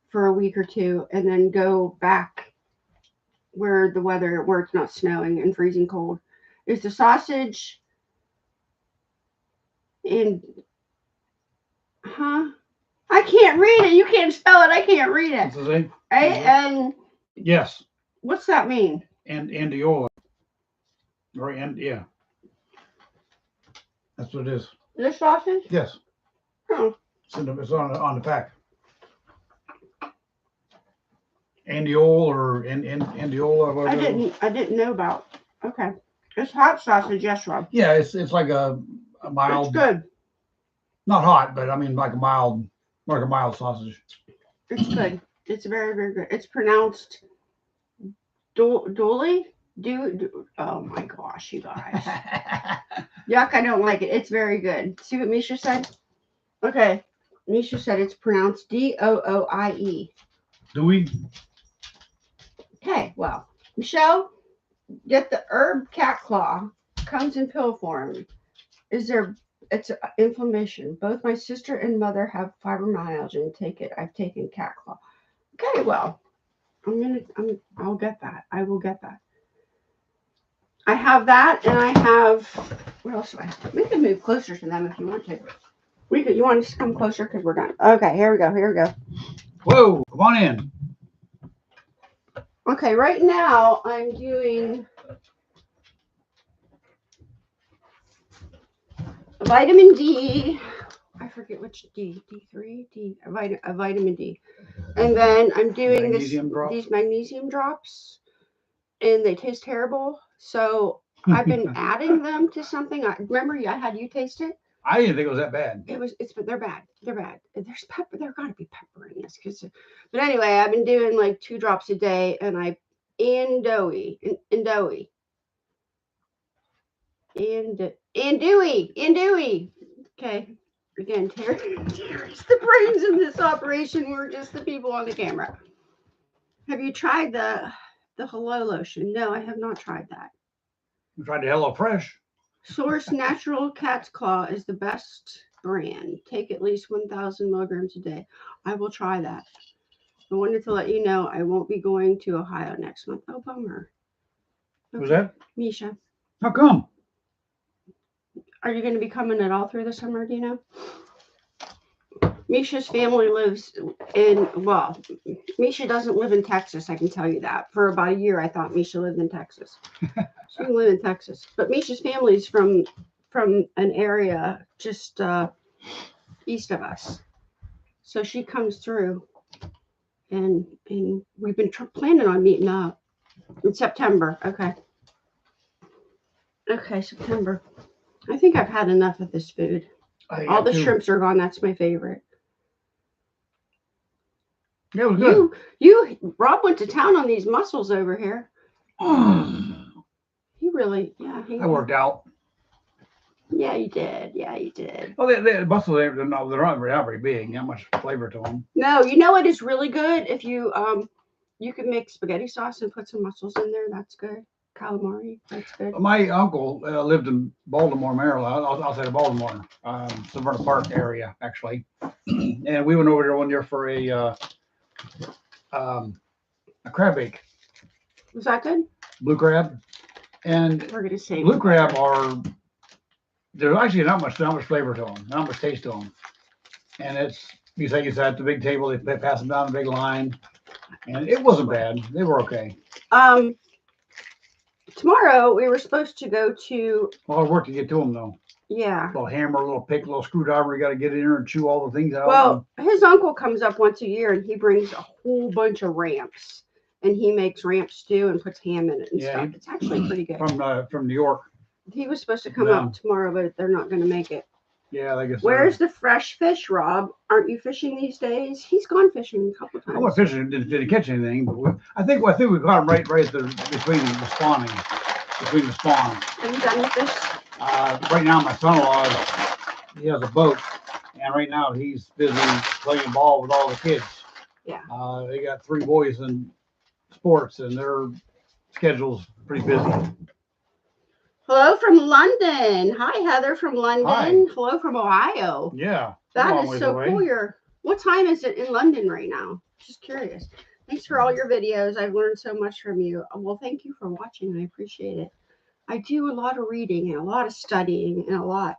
for a week or two and then go back where it's not snowing and freezing cold. Is the sausage and I can't read it. You can't spell it. I can't read it. What's the name? A-N, Yes. what's that mean? And Andiola. Or and yeah. That's what it is. This sausage? Yes. Oh. It's on the pack. Andiola or Andiola. Whatever. I didn't know about. Okay. It's hot sausage, yes, Rob. Yeah, it's like a mild. It's good. Not hot, but I mean like a mild sausage. It's good. It's very, very good. It's pronounced Dooley? Oh my gosh, you guys. Yuck, I don't like it. It's very good. See what Misha said? Okay. Misha said it's pronounced Dooie. Do we? Okay, well, Michelle, get the herb cat claw. Comes in pill form. It's inflammation. Both my sister and mother have fibromyalgia and take it. I've taken cat claw. Okay, well, I'll get that. I will get that. I have that, and I have, what else do I have? We can move closer to them if you want to. You want us to come closer because we're done. Okay, here we go. Whoa, come on in. Okay, right now I'm doing vitamin D. I forget which D3, a vitamin D. And then I'm doing these magnesium drops, and they taste terrible. So I've been adding them to something. Remember I had you taste it? I didn't think it was that bad. But they're bad. There's pepper. There gotta be pepper in this. But anyway, I've been doing like 2 drops a day, and I Andouille. Okay. Again, Terry's the brains in this operation. We're just the people on the camera. Have you tried the Hello lotion? No, I have not tried that. You tried the Hello Fresh. Source Natural Cat's Claw is the best brand. Take at least 1,000 milligrams a day. I will try that. I wanted to let you know I won't be going to Ohio next month. Oh, bummer. Okay. Who's that? Misha. How come? Are you going to be coming at all through the summer, do you know? Misha's family lives Misha doesn't live in Texas, I can tell you that. For about a year, I thought Misha lived in Texas. She doesn't live in Texas. But Misha's family is from an area just east of us. So she comes through, and we've been planning on meeting up in September. Okay, September. I think I've had enough of this food. All the shrimps are gone. That's my favorite. Yeah, it was good. Rob went to town on these mussels over here. He really, yeah. That worked out. Yeah, you did. Well, the mussels, they're not very big. Not much flavor to them. No, you know what is really good? If you can make spaghetti sauce and put some mussels in there. That's good. Calamari, that's good. My uncle lived in Baltimore, Maryland. I'll say Baltimore, Severna Park area, actually. And we went over there one year for a crab bake. Was that good? Blue crab. And we're gonna say blue crab there's actually not much flavor to them, not much taste to them. And it's at the big table, they pass them down the big line, and it wasn't bad. They were okay. Tomorrow we were supposed to go to. A lot of work to get to them though. Yeah. A little hammer, a little pick, a little screwdriver. You got to get in there and chew all the things out. Well, his uncle comes up once a year, and he brings a whole bunch of ramps, and he makes ramp stew and puts ham in it and stuff. It's actually pretty good. From New York. He was supposed to come up tomorrow, but they're not going to make it. Yeah, I guess. Where's the fresh fish, Rob? Aren't you fishing these days? He's gone fishing a couple times. I went fishing, didn't catch anything, but I think we caught him right between the spawning. Between the spawn. Have you done with this? Right now, my son-in-law, he has a boat, and right now he's busy playing ball with all the kids. Yeah. They got 3 boys in sports, and their schedule's pretty busy. Hello from London. Hi, Heather from London. Hi. Hello from Ohio. Yeah. That is so cool. What time is it in London right now? Just curious. Thanks for all your videos. I've learned so much from you. Well, thank you for watching. I appreciate it. I do a lot of reading and a lot of studying and a lot.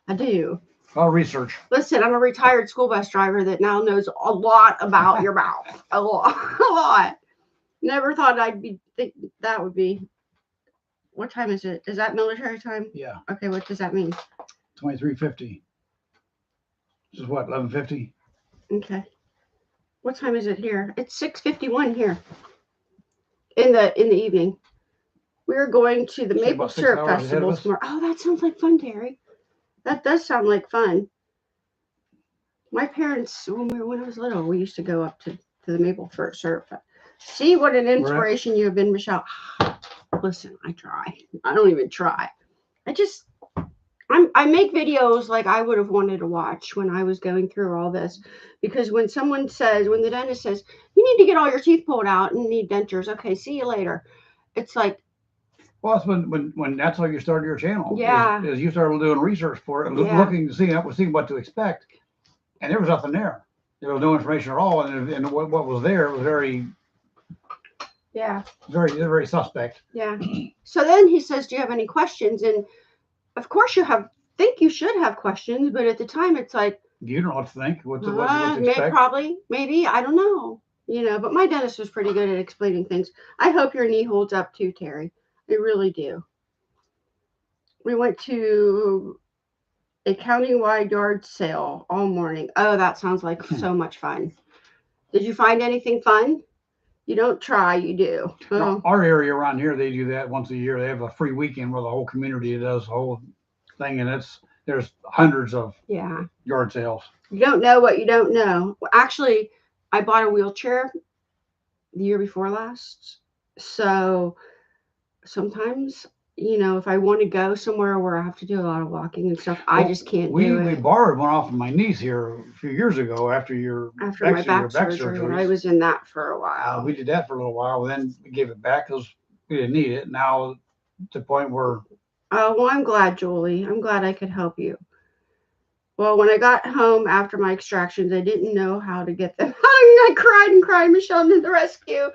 I do. I'll research. Listen, I'm a retired school bus driver that now knows a lot about your mouth. A lot. A lot. Never thought I'd be think that would be. What time is it? Is that military time? Yeah. Okay, what does that mean? 23:50. This is what, 11:50? Okay. What time is it here? It's 6:51 here. In the evening. We're going to the So Maple about 6 Syrup hours ahead of Festival us? tomorrow. Oh, that sounds like fun, Terry. That does sound like fun. My parents, when I was little, we used to go up to the Maple Syrup. See what an inspiration you have been, Michelle. Listen, I try. I don't even try. I make videos like I would have wanted to watch when I was going through all this. Because when the dentist says, you need to get all your teeth pulled out and need dentures. Okay, see you later. It's like, well, that's when that's how you started your channel. Yeah. Is you started doing research for it and Yeah. looking to see what to expect, and there was nothing there. There was no information at all, and what was there was very suspect. Yeah. So then he says, do you have any questions? And of course you think you should have questions, but at the time it's like, you don't know what to think. What to expect? Maybe, I don't know. But my dentist was pretty good at explaining things. I hope your knee holds up too, Terry. I really do. We went to a countywide yard sale all morning. Oh, that sounds like so much fun. Did you find anything fun? You don't try, you do. Oh. Our area around here, they do that once a year. They have a free weekend where the whole community does the whole thing, and there's hundreds of yard sales. You don't know what you don't know. Well, actually, I bought a wheelchair the year before last. So sometimes, if I want to go somewhere where I have to do a lot of walking and stuff, I just can't do it. We borrowed one off of my niece here a few years ago after my back surgery, and I was in that for a while. We did that for a little while, then we gave it back because we didn't need it. Now, to the point where... Oh, well, I'm glad, Julie. I'm glad I could help you. Well, when I got home after my extractions, I didn't know how to get them out. I cried and cried. Michelle did the rescue.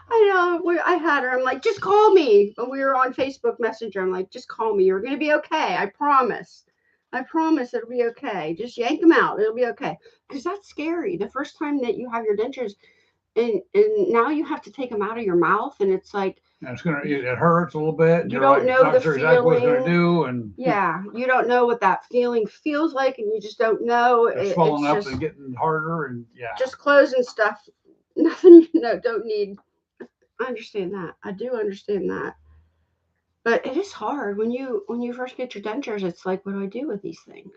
I had her. I'm like, just call me. And we were on Facebook Messenger. I'm like, just call me. You're going to be okay. I promise. I promise it'll be okay. Just yank them out. It'll be okay. Because that's scary. The first time that you have your dentures, and now you have to take them out of your mouth, and it's like, it hurts a little bit. You don't know the feeling. Exactly what it's going to do, and you don't know what that feeling feels like, and you just don't know. It's swelling up and getting harder, and just clothes and stuff. Nothing, don't need. I understand that. I do understand that, but it is hard when you first get your dentures. It's like, what do I do with these things?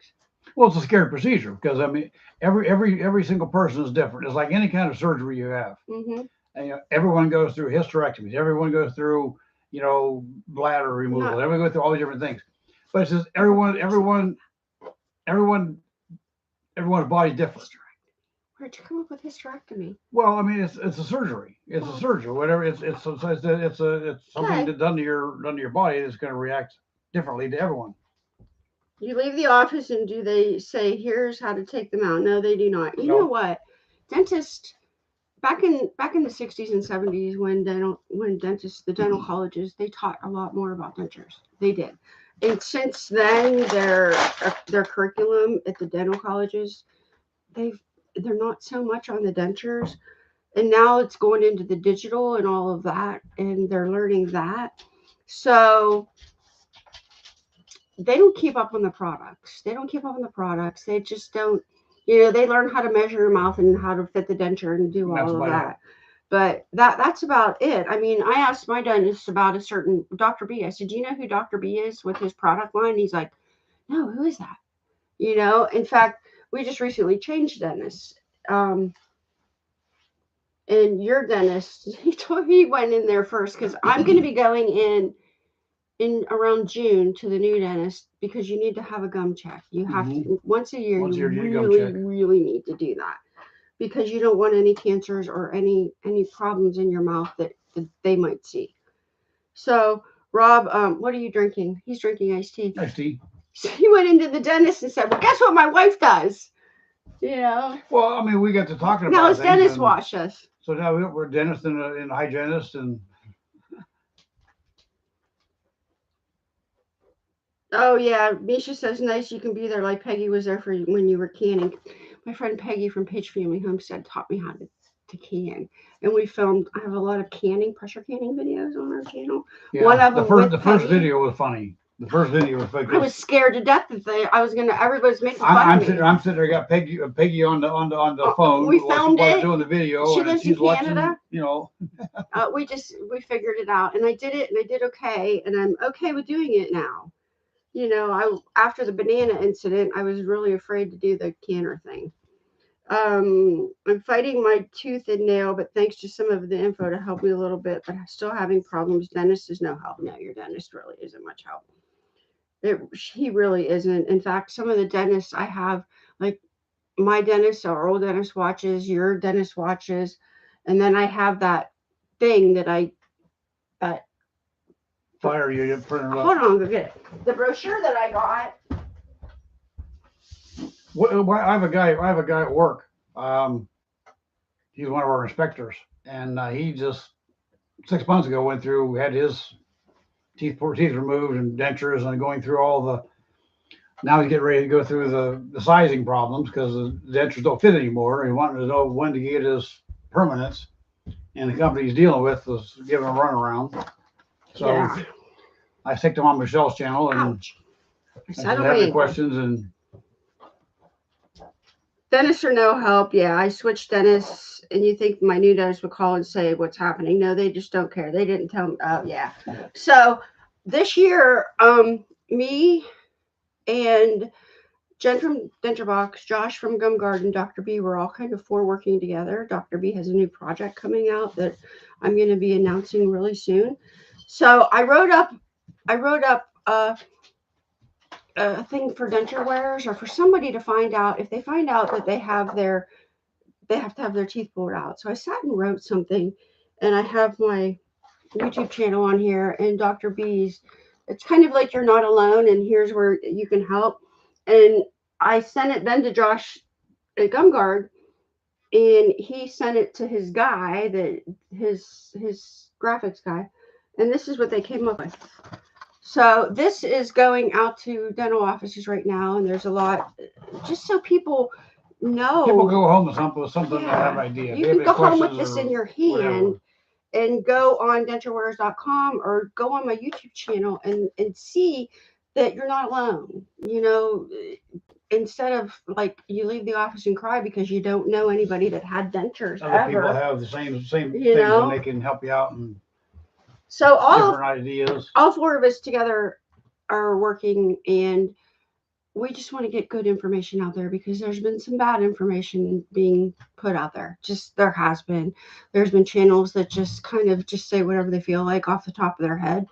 Well, it's a scary procedure because every single person is different. It's like any kind of surgery you have. Mm-hmm. And, everyone goes through hysterectomies. Everyone goes through, bladder removal. Everyone goes through all these different things. But it's just everyone's body's different. Where'd you come up with hysterectomy? Well, it's a surgery. It's a surgery. Whatever. It's something done to your body that's going to react differently to everyone. You leave the office, and do they say, here's how to take them out? No, they do not. You know what? Dentists, back in the 60s and 70s, when the dental colleges, they taught a lot more about dentures. They did. And since then, their curriculum at the dental colleges, they're not so much on the dentures. And now it's going into the digital and all of that, and they're learning that. So they don't keep up on the products. They just don't, they learn how to measure your mouth and how to fit the denture and do all of that. But that's about it. I asked my dentist about a certain Dr. B. I said, do you know who Dr. B is with his product line? He's like, no, who is that? In fact, we just recently changed dentists. And your dentist, he went in there first because I'm going to be going in around June to the new dentist because you need to have a gum check. You have to once a year. You really need to do that because you don't want any cancers or any problems in your mouth that they might see. So, Rob, what are you drinking? He's drinking iced tea. Iced tea. So he went into the dentist and said, "Well, guess what my wife does." Well, we got to talking about. Now his dentist wash us. So now we're a dentist and a hygienist and. Oh yeah, Misha says nice. You can be there like Peggy was there for you when you were canning. My friend Peggy from Page Family Homestead taught me how to can, and we filmed. I have a lot of canning, pressure canning videos on our channel. Yeah, One of the them first with the first Peggy. video was funny. The first video was I was scared to death that I was gonna. Everybody's making fun I'm of me. I'm sitting there, got Peggy on the phone We while filmed while it. doing the video, She and lives in she's watching, Canada. you know. We figured it out, and I did it, and I did okay, and I'm okay with doing it now. You know, after the banana incident, I was really afraid to do the canner thing. I'm fighting my tooth and nail, but thanks to some of the info to help me a little bit, but I'm still having problems. Dentist is no help. No, your dentist really isn't much help. He really isn't. In fact, some of the dentists I have, like my dentist, our old dentist watches, your dentist watches, and then I have that thing that Fire you printer. hold on, go get it. The brochure that I got. I have a guy at work. He's one of our inspectors, and he just 6 months ago went through, had his teeth removed and dentures, and going through all the. Now he's getting ready to go through the sizing problems because the dentures don't fit anymore. He wanted to know when to get his permanents, and the company he's dealing with was giving him a runaround. So Yeah. I sticked him on Michelle's channel, and Ouch. I said, have any questions? And dentists are no help. Yeah, I switched dentists, and you think my new dentist would call and say what's happening. No, they just don't care. They didn't tell me. Oh, yeah. So this year, me and Jen from Denture Box, Josh from Gum Garden, Dr. B, we're all kind of working together. Dr. B has a new project coming out that I'm going to be announcing really soon. So I wrote up a thing for denture wearers, or for somebody to find out if they find out that they have to have their teeth pulled out. So I sat and wrote something, and I have my YouTube channel on here, and Dr. B's. It's kind of like you're not alone, and here's where you can help. And I sent it then to Josh at GumGuard, and he sent it to his guy, his graphics guy, and this is what they came up with. So this is going out to dental offices right now, and there's a lot, just so people know. People go home with something Yeah. they have an idea. You can go home with this in your hand and go on denturewearers.com or go on my YouTube channel and see that you're not alone. You know, instead of like you leave the office and cry because you don't know anybody that had dentures Other people have the same things, know? and they can help you out, and so different ideas. All four of us together are working, and we just want to get good information out there because there's been some bad information being put out there. Just there has been. There's been channels that just kind of just say whatever they feel like off the top of their head.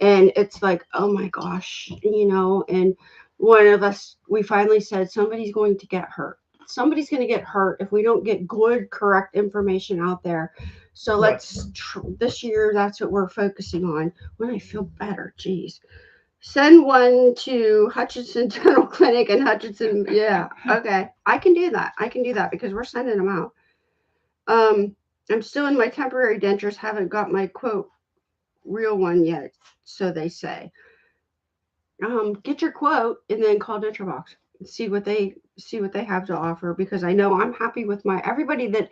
And it's like, oh my gosh, you know, and one of us, we finally said somebody's going to get hurt. Somebody's going to get hurt if we don't get good, correct information out there. So let's, this year, that's what we're focusing on. When I feel better, geez. Send one to Hutchinson Dental Clinic and Hutchinson. Yeah, okay. I can do that. I can do that because we're sending them out. I'm still in my temporary dentures. Haven't got my quote real one yet, so they say. Get your quote and then call Denture Box and see what they have to offer, because I know I'm happy with my everybody that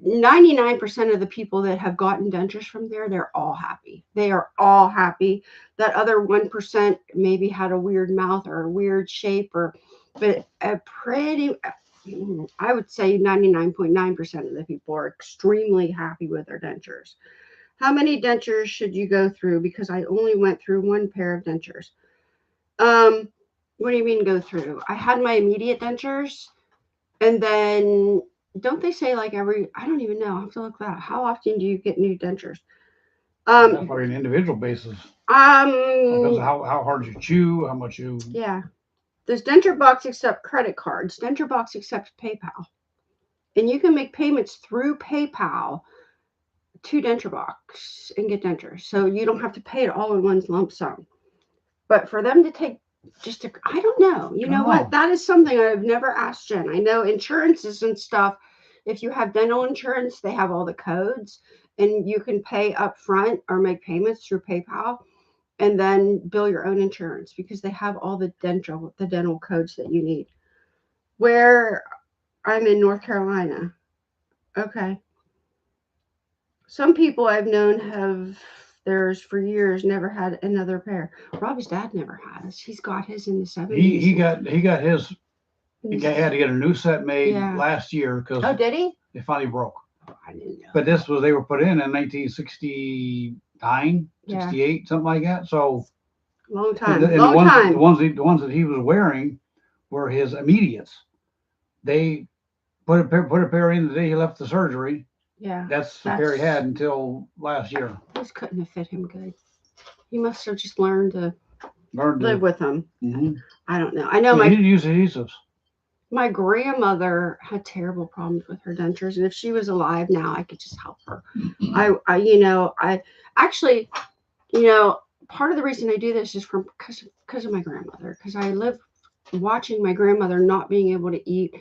99% of the people that have gotten dentures from there, they're all happy. They are all happy. That other 1% maybe had a weird mouth or a weird shape, but a pretty, I would say 99.9% of the people are extremely happy with their dentures. How many dentures should you go through? Because I only went through one pair of dentures. What do you mean go through? I had my immediate dentures, and then don't they say like I don't even know. I have to look that up. How often do you get new dentures? That's probably an individual basis. Because of how hard you chew, how much you. Yeah. Does Denture Box accept credit cards? Denture Box accepts PayPal, and you can make payments through PayPal to Denture Box and get dentures, so you don't have to pay it all in one lump sum. But for them to take I don't know. You know what? That is something I've never asked Jen. I know insurances and stuff. If you have dental insurance, they have all the codes, and you can pay up front or make payments through PayPal. and then bill your own insurance because they have all the dental codes that you need. Where I'm in North Carolina. Okay. Some people I've known have theirs for years, never had another pair. Robbie's dad never has. He's got his in the 70s. He got his. He had to get a new set made last year because oh, did he? They finally broke. Oh, I didn't know. But they were put in 1969, 68, something like that. So long time. The ones that he was wearing were his immediates. They put a pair in the day he left the surgery. Yeah. That's the pair he had until last year. Those couldn't have fit him good. He must have just learned to live with them. Mm-hmm. I don't know. I know he didn't use adhesives. My grandmother had terrible problems with her dentures, and if she was alive now, I could just help her. I actually, part of the reason I do this is because of my grandmother, because I live watching my grandmother not being able to eat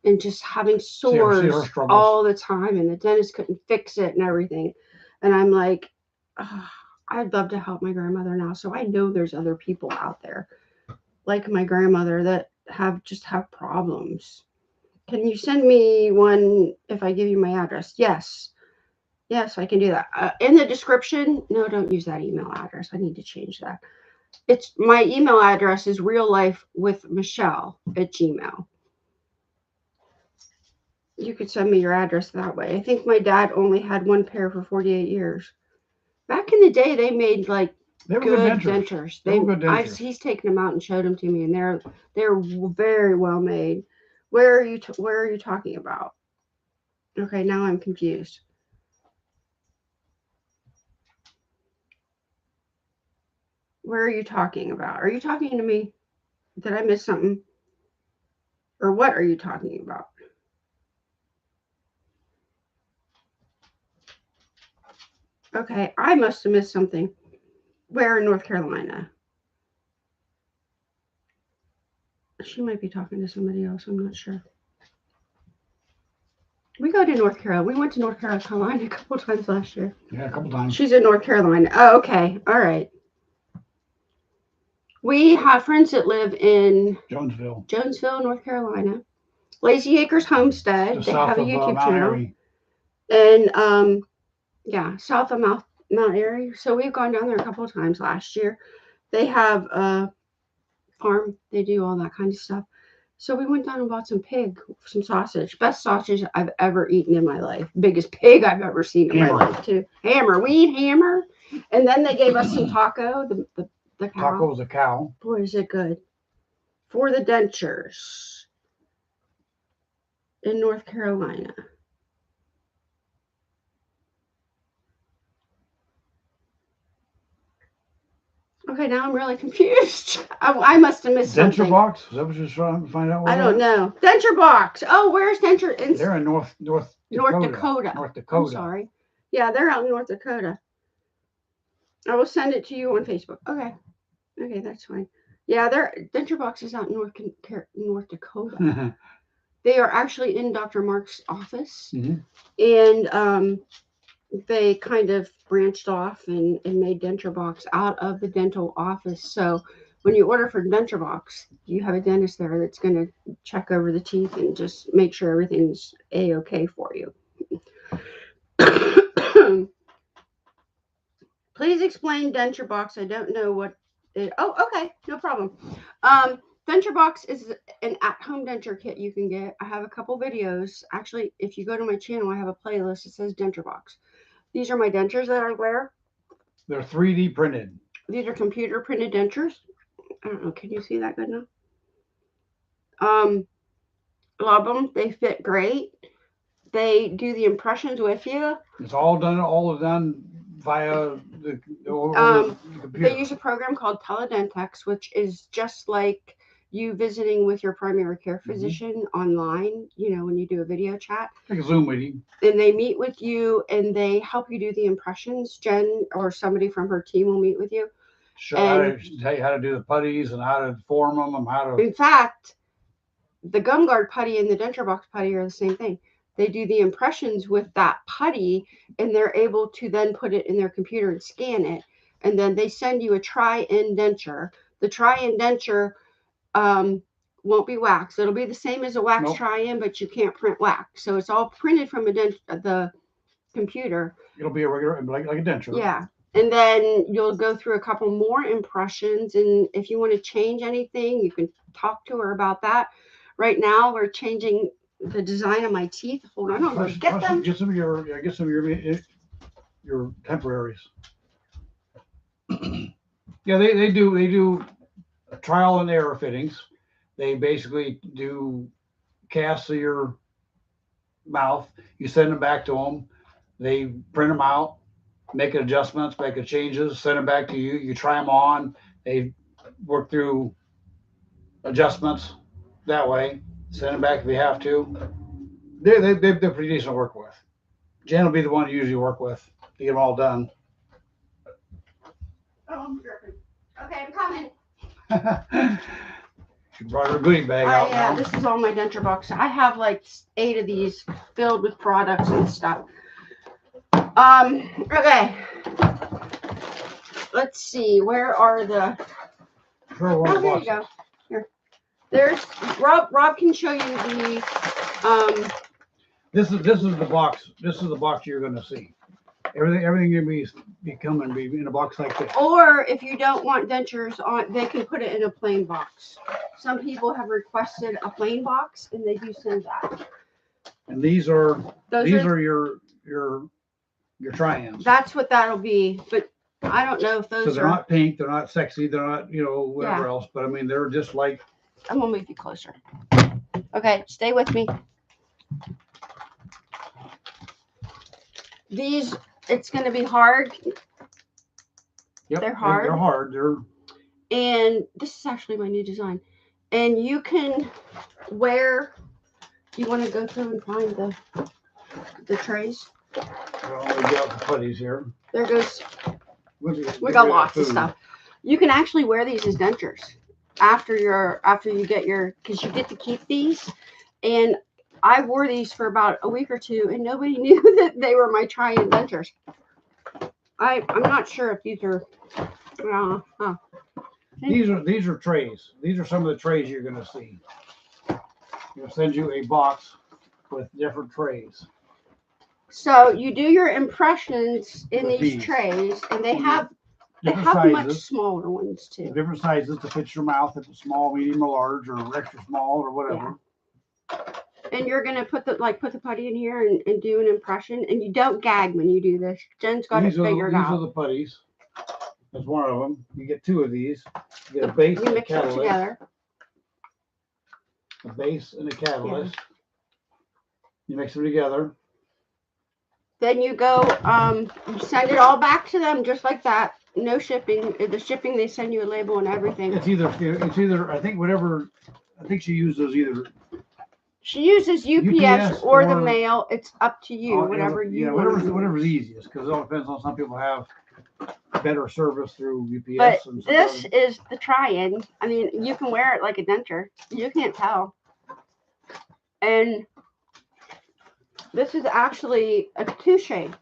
and just having sores all the time, and the dentist couldn't fix it and everything. And I'm like, I'd love to help my grandmother now. So I know there's other people out there like my grandmother that have problems. Can you send me one if I give you my address? Yes, I can do that. In the description, no, don't use that email address. I need to change that. It's my email address is reallifewithmichelle@gmail.com. You could send me your address that way. I think my dad only had one pair for 48 years. Back in the day, they made like good dentures. He's taken them out and showed them to me, and they're very well made. Where are you talking about? Okay, now I'm confused. Where are you talking about? Are you talking to me? Did I miss something? Or what are you talking about? Okay, I must have missed something. Where in North Carolina? She might be talking to somebody else. I'm not sure. We go to North Carolina. We went to North Carolina a couple times last year. Yeah, a couple times. She's in North Carolina. Oh, okay. All right. We have friends that live in Jonesville, North Carolina. Lazy Acres Homestead. They have a YouTube channel. And south of Mount Airy. So we've gone down there a couple of times last year. They have a farm. They do all that kind of stuff. So we went down and bought some sausage. Best sausage I've ever eaten in my life. Biggest pig I've ever seen in my life too. Hammer. We eat hammer. And then they gave us some taco. The cow. Taco was a cow. Boy, is it good. For the dentures in North Carolina. Okay, now I'm really confused. I must have missed something. Denture Box? Is that what you're trying to find out? I don't know. Denture Box. Oh, where's Denture? They're in North Dakota. I'm sorry. Yeah, they're out in North Dakota. I will send it to you on Facebook. Okay, that's fine. Yeah, Denture Box is out in North Dakota. They are actually in Dr. Mark's office, and they kind of branched off and made Denture Box out of the dental office. So when you order for Denture Box, you have a dentist there that's going to check over the teeth and just make sure everything's A-okay for you. Please explain Denture Box. I don't know what okay, no problem. Denture Box is an at-home denture kit you can get. I have a couple videos. Actually, if you go to my channel, I have a playlist that says Denture Box. These are my dentures that I wear. They're 3D printed. These are computer printed dentures. I don't know. Can you see that good enough? Love them. They fit great. They do the impressions with you. It's all done via the computer. They use a program called Teledentex, which is just like you visiting with your primary care physician online, when you do a video chat. Like a Zoom meeting. And they meet with you and they help you do the impressions. Jen or somebody from her team will meet with you. Sure. And tell you how to do the putties and how to form them and how to. In fact, the gum guard putty and the Denture Box putty are the same thing. They do the impressions with that putty and they're able to then put it in their computer and scan it. and then they send you a try-in denture. The try-in denture won't be wax. It'll be the same as a wax Nope. try-in, but you can't print wax. So it's all printed from the computer. It'll be a regular, like a denture. Yeah. And then you'll go through a couple more impressions. And if you want to change anything, you can talk to her about that. Right now, we're changing the design of my teeth. Hold on, I'll go get them. Get some of your temporaries. Yeah, they do trial and error fittings. They basically do casts of your mouth. You send them back to them. They print them out, make adjustments, make changes, send them back to you. You try them on. They work through adjustments that way. Send them back if you have to. They're pretty decent to work with. Jen will be the one you usually work with to get them all done. Oh, I'm dripping. Okay, I'm coming. She brought her goodie bag out. Yeah, now. this is all my denture box. I have like 8 of these filled with products and stuff. Okay. Let's see. Where are the? Sure, one Oh, here you go. Here. There's Rob can show you the. This is the box. This is the box you're going to see. Everything gonna be coming in a box like this. Or if you don't want dentures on, they can put it in a plain box. Some people have requested a plain box, and they do send that. And these are your try-ins. That's what that'll be, but I don't know if those So they're not pink, they're not sexy, they're not whatever else. But I mean, they're just like. I'm gonna move you closer. Okay, stay with me. These, it's gonna be hard. Yep, they're hard. They're hard. And this is actually my new design. And you can wear. You want to go through and find the trays? Well, we got the putties here. There goes. We got lots of stuff. You can actually wear these as dentures after you get your, because you get to keep these. And I wore these for about a week or two, and nobody knew that they were my try-in dentures. I'm not sure if these are. These are trays. These are some of the trays you're going to see. We'll send you a box with different trays. So you do your impressions in these trays, and they have much smaller ones too. Different sizes to fit your mouth, if it's small, medium, or large, or extra small, or whatever. Yeah. And you're gonna put the putty in here and do an impression, and you don't gag when you do this. Jen's got it figured out. These are the putties. That's one of them. You get 2 of these. You get a base and a catalyst. You mix it together. A base and a catalyst. Yeah. You mix them together. Then you go, you send it all back to them just like that. No shipping. The shipping, they send you a label and everything. It's either I think she uses either. She uses UPS or the mail. It's up to you, whatever you want. Whatever's easiest, because it all depends on some people have better service through UPS. But and this is the try-in. I mean, you can wear it like a denture. You can't tell. And this is actually a 2-shade.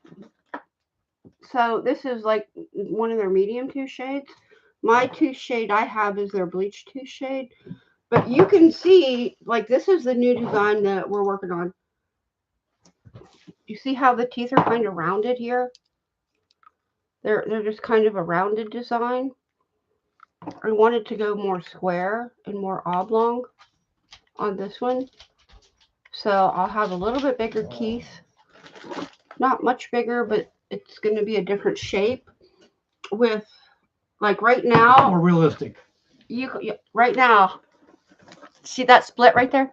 So this is like one of their medium 2 shades. My 2 shade I have is their bleach 2 shade. But you can see, like, this is the new design that we're working on. You see how the teeth are kind of rounded here? They're just kind of a rounded design. I wanted to go more square and more oblong on this one. So I'll have a little bit bigger teeth. Not much bigger, but it's going to be a different shape with, like, right now. More realistic. Right now, see that split right there?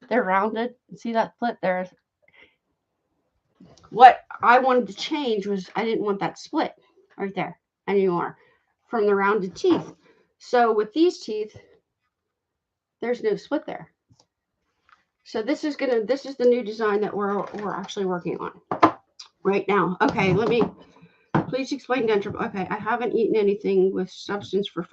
They're rounded. See that split there? What I wanted to change was I didn't want that split right there anymore from the rounded teeth. So with these teeth, there's no split there. So this is the new design that we're actually working on right now. Okay, please explain denture. Okay, I haven't eaten anything with substance for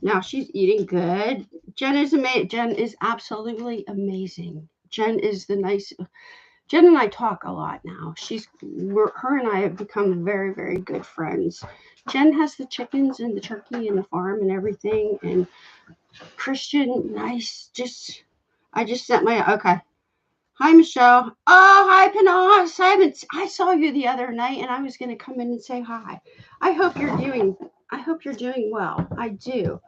now she's eating good. Jen is amazing. Jen is absolutely amazing. Jen is Jen and I talk a lot now. Her and I have become very, very good friends. Jen has the chickens and the turkey and the farm and everything. And Christian, I just sent okay. Hi, Michelle. Oh, hi, Panos. I saw you the other night, and I was going to come in and say hi. I hope you're doing well. I do.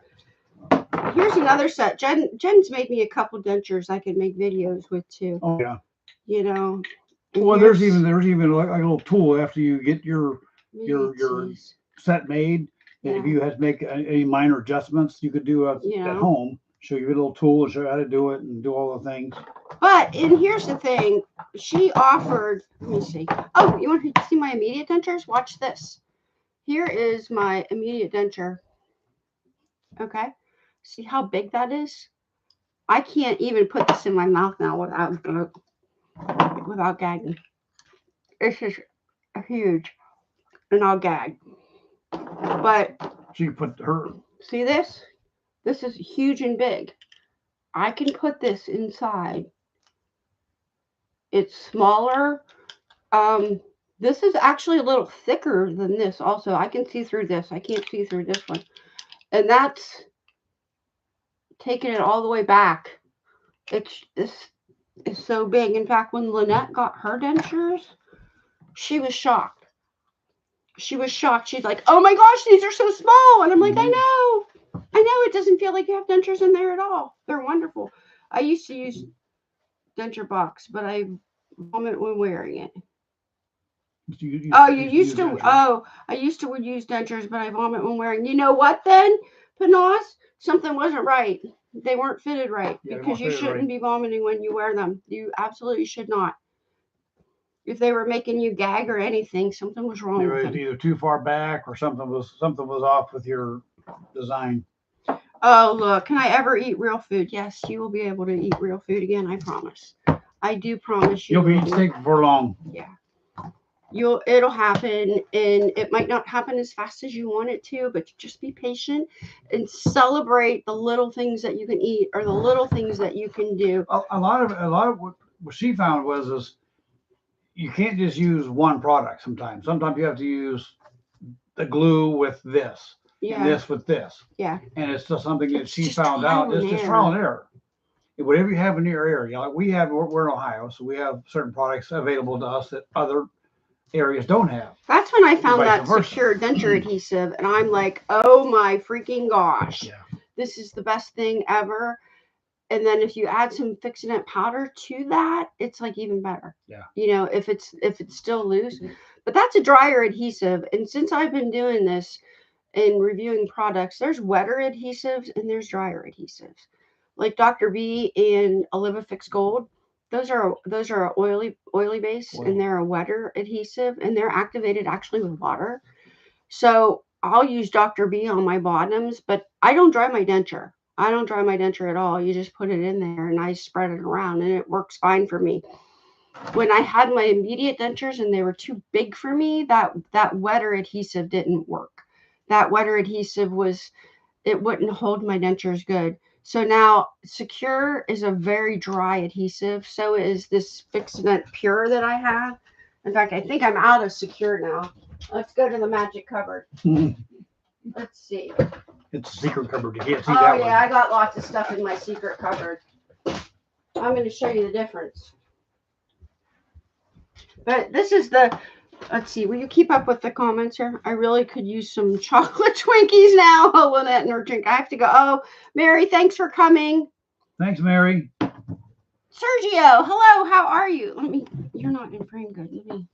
Here's another set. Jen's made me a couple dentures I can make videos with too. Oh yeah. You know. Well, there's even like a little tool after you get your set made. And if you have to make any minor adjustments, you could do at home. Show you a little tool and show you how to do it and do all the things. But, and here's the thing, she offered, let me see. Oh, you want to see my immediate dentures? Watch this. Here is my immediate denture. Okay. See how big that is? I can't even put this in my mouth now without gagging. It's just huge. And I'll gag. But. So you put her. See this? This is huge and big. I can put this inside. It's smaller. This is actually a little thicker than this also. I can see through this. I can't see through this one. And that's taking it all the way back. This is so big. In fact, when Lynette got her dentures, she was shocked. She's like, oh my gosh, these are so small. And I'm like, I know. It doesn't feel like you have dentures in there at all. They're wonderful. I used to use Denture Box, but I vomit when wearing it. I used to use dentures, but I vomit when wearing. You know what then, Panos? Something wasn't right. They weren't fitted right because you shouldn't be vomiting when you wear them. You absolutely should not. If they were making you gag or anything, something was wrong. They were either too far back or something was off with your design. Oh, look, can I ever eat real food? Yes, you will be able to eat real food again, I promise. I do promise you. You'll be eating steak for long. Yeah. It'll happen, and it might not happen as fast as you want it to, but just be patient and celebrate the little things that you can eat or the little things that you can do. A lot of what she found was you can't just use one product sometimes. Sometimes you have to use the glue with this. And this with this. Yeah. And it's just something that she found out. It's just trial and error. Whatever you have in your area, like we're in Ohio, so we have certain products available to us that other areas don't have. That's when I found that secure denture adhesive, and I'm like, oh my freaking gosh. Yeah. This is the best thing ever. And then if you add some fixing-it powder to that, it's like even better. Yeah. If it's still loose. But that's a dryer adhesive. And since I've been doing this and reviewing products, there's wetter adhesives and there's dryer adhesives. Like Dr. B and Leavittsburgh Gold. Those are oily base, and they're a wetter adhesive, and they're activated actually with water. So I'll use Dr. B on my bottoms, but I don't dry my denture. I don't dry my denture at all. You just put it in there and I spread it around and it works fine for me. When I had my immediate dentures and they were too big for me, that wetter adhesive didn't work. That wetter adhesive it wouldn't hold my dentures good. So now Secure is a very dry adhesive. So is this Fix-It Pure that I have. In fact, I think I'm out of Secure now. Let's go to the magic cupboard. Let's see. It's a secret cupboard. You can't see that one. Oh, yeah, I got lots of stuff in my secret cupboard. I'm going to show you the difference. But this is let's see, will you keep up with the comments here? I really could use some chocolate Twinkies now. Oh, Lynette and her drink. I have to go. Oh, Mary, thanks for coming. Thanks, Mary. Sergio, hello, how are you? You're not in frame good. Let me.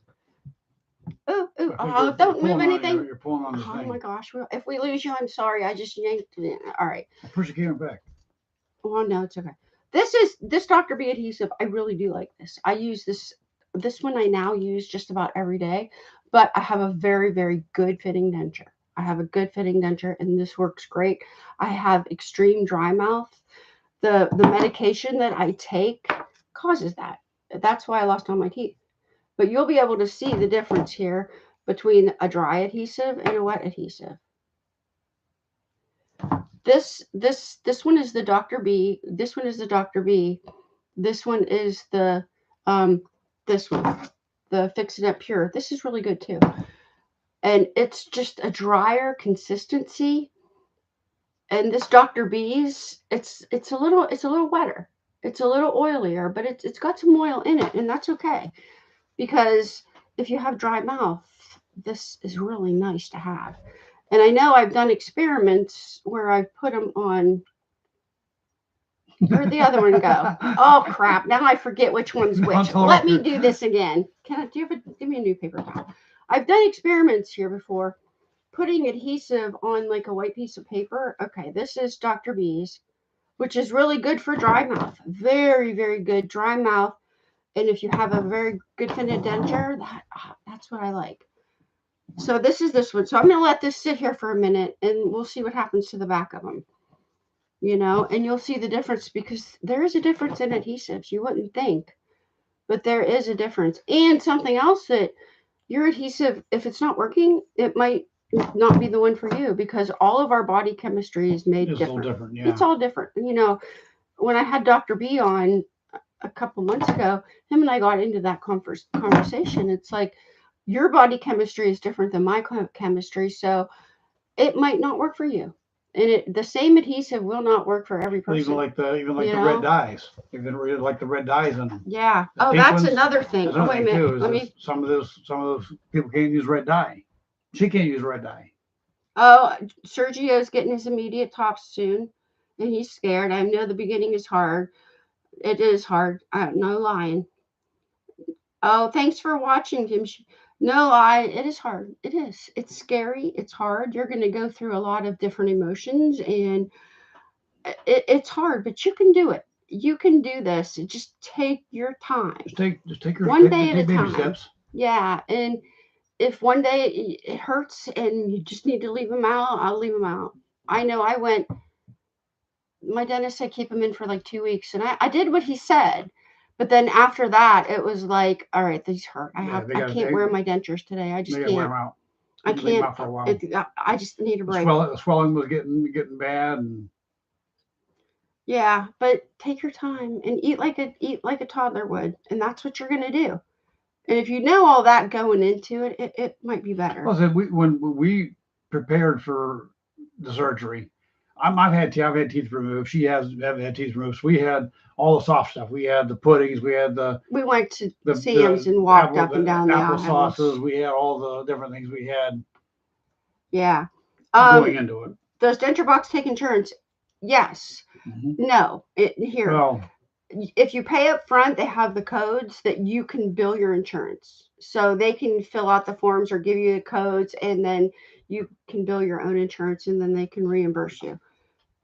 Oh, don't move anything. You're pulling on the thing. thing. Oh my gosh. If we lose you, I'm sorry. I just yanked it. All right. Push the camera back. Oh, no, it's okay. This Dr. B adhesive. I really do like this. I use this one I now use just about every day, but I have a very, very good fitting denture. And this works great. I have extreme dry mouth. The medication that I take causes that. That's why I lost all my teeth. But you'll be able to see the difference here between a dry adhesive and a wet adhesive. This one is the Dr. B. This one is the Dr. B. This one is the this one, the Fix-It-Up Pure. This is really good too. And it's just a drier consistency. And this Dr. B's, it's a little wetter. It's a little oilier, but it's got some oil in it, and that's okay. Because if you have dry mouth, this is really nice to have. And I know I've done experiments where I've put them on. Where'd the other one go? Oh crap! Now I forget which one's which. Let me do this again. Give me a new paper towel. I've done experiments here before, putting adhesive on like a white piece of paper. Okay, this is Dr. B's, which is really good for dry mouth. Very, very good dry mouth. And if you have a very good fitted denture, that's what I like. So this is this one. So I'm going to let this sit here for a minute, and we'll see what happens to the back of them. You know, and you'll see the difference, because there is a difference in adhesives. You wouldn't think, but there is a difference. And something else, that your adhesive, if it's not working, it might not be the one for you, because all of our body chemistry is made different. It's all different, yeah. It's all different. You know, when I had Dr. B on a couple months ago, him and I got into that conversation. It's like, your body chemistry is different than my chemistry, so it might not work for you. And the same adhesive will not work for every person. Even like the red dyes. Even like the red dyes in them. Yeah. Oh, that's another thing. Oh, wait a minute. Let me. Some of those people can't use red dye. She can't use red dye. Oh, Sergio's getting his immediate tops soon, and he's scared. I know the beginning is hard. It is hard. No lying. Oh, thanks for watching, Jim. No lie, it is hard. It is. It's scary. It's hard. You're going to go through a lot of different emotions, and it's hard, but you can do it. You can do this. Just take your time. Just take your one day at a time. Steps. Yeah, and if one day it hurts and you just need to leave them out, I'll leave them out. I know my dentist said keep them in for like 2 weeks, and I did what he said. But then after that, it was like, all right, these hurt. I can't wear my dentures today. I just can't. Wear them out. I can't. For a while. I just need a break. The swelling was getting bad. Yeah, but take your time and eat like a toddler would, and that's what you're gonna do. And if you know all that going into it, it might be better. Well, so when we prepared for the surgery, I've had teeth removed. She hasn't had teeth removed. So we had all the soft stuff. We had the puddings. We went to Sam's and walked up and down the apple sauces. We had all the different things we had. Yeah. Going into it. Does Denture Box take insurance? Yes. Mm-hmm. No. Here. Well, if you pay up front, they have the codes that you can bill your insurance. So they can fill out the forms or give you the codes, and then you can bill your own insurance, and then they can reimburse you.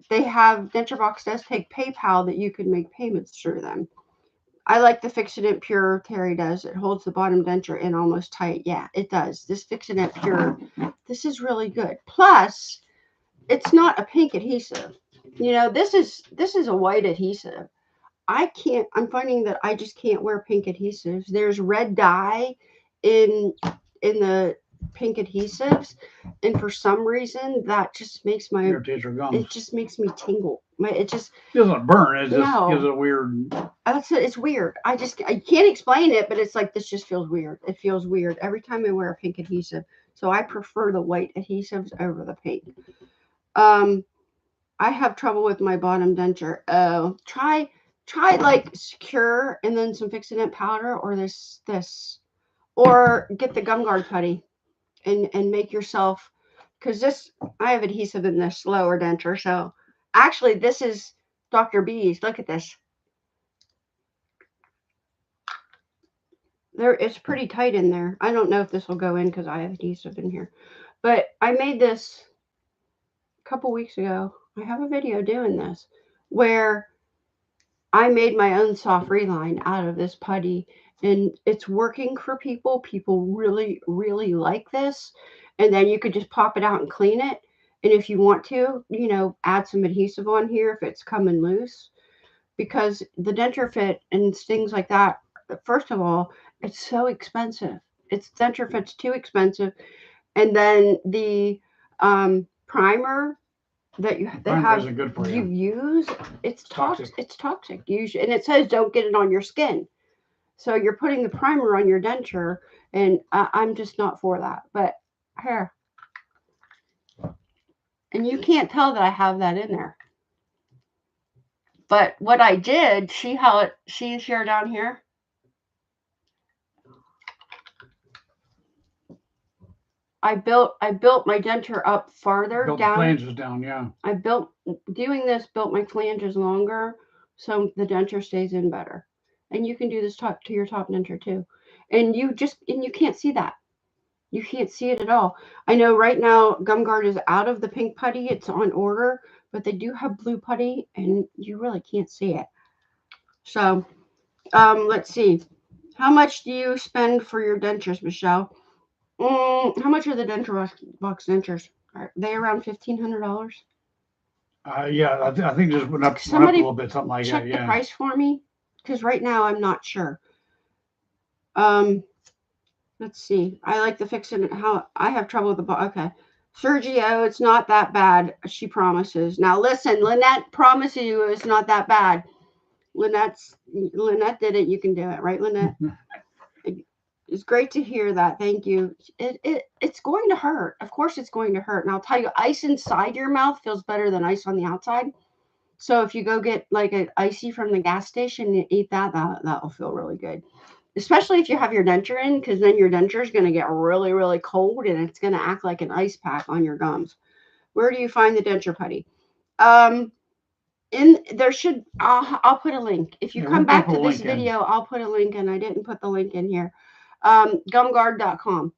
They have, Denture Box does take PayPal that you can make payments through them. I like the Fix-It Pure. Terry does. It holds the bottom denture in almost tight. Yeah, it does. This Fix-It Pure, this is really good. Plus, it's not a pink adhesive. You know, this is a white adhesive. I'm finding that I just can't wear pink adhesives. There's red dye in the pink adhesives, and for some reason that just makes it just makes me tingle. It doesn't burn. It just gives it a weird. It's weird. I can't explain it, but it's like, this just feels weird. It feels weird every time I wear a pink adhesive. So I prefer the white adhesives over the pink. I have trouble with my bottom denture. Oh, try like Secure and then some Fix-It powder, or this, or get the gum guard putty and make yourself, because I have adhesive in this lower denture. So actually this is Dr. B's. Look at this. It's pretty tight in there. I don't know if this will go in because I have adhesive in here, but I made this a couple weeks ago. I have a video doing this where I made my own soft reline out of this putty, and it's working for people. People really, really like this. And then you could just pop it out and clean it. And if you want to, add some adhesive on here if it's coming loose, because the Denture Fit and things like that, first of all, it's so expensive. Denture Fit's too expensive. And then the primer that you use, it's toxic. It's toxic usually, and it says don't get it on your skin. So you're putting the primer on your denture, and I'm just not for that. But here, and you can't tell that I have that in there. But what I did, see here down here? I built my denture up farther Built down. the flanges down, yeah. I built my flanges longer so the denture stays in better. And you can do this to your top denture too. And you can't see that. You can't see it at all. I know right now GumGuard is out of the pink putty. It's on order, but they do have blue putty and you really can't see it. So let's see. How much do you spend for your dentures, Michelle? How much are the Denture Box dentures? Are they around $1,500? Yeah, I think just went up a little bit, something like that. Check Yeah. the price for me, because right now I'm not sure. Let's see. I like the fixing. How I have trouble with the box. Okay, Sergio, it's not that bad. She promises. Now listen, Lynette promises you it's not that bad. Lynette did it. You can do it, right, Lynette? It's great to hear that. Thank you. It's going to hurt. Of course it's going to hurt. And I'll tell you, ice inside your mouth feels better than ice on the outside. So if you go get like an icy from the gas station and eat that will feel really good. Especially if you have your denture in, because then your denture is going to get really, really cold and it's going to act like an ice pack on your gums. Where do you find the denture putty? I'll put a link. If you come back to this video, I'll put a link, and I didn't put the link in here. Gumguard.com.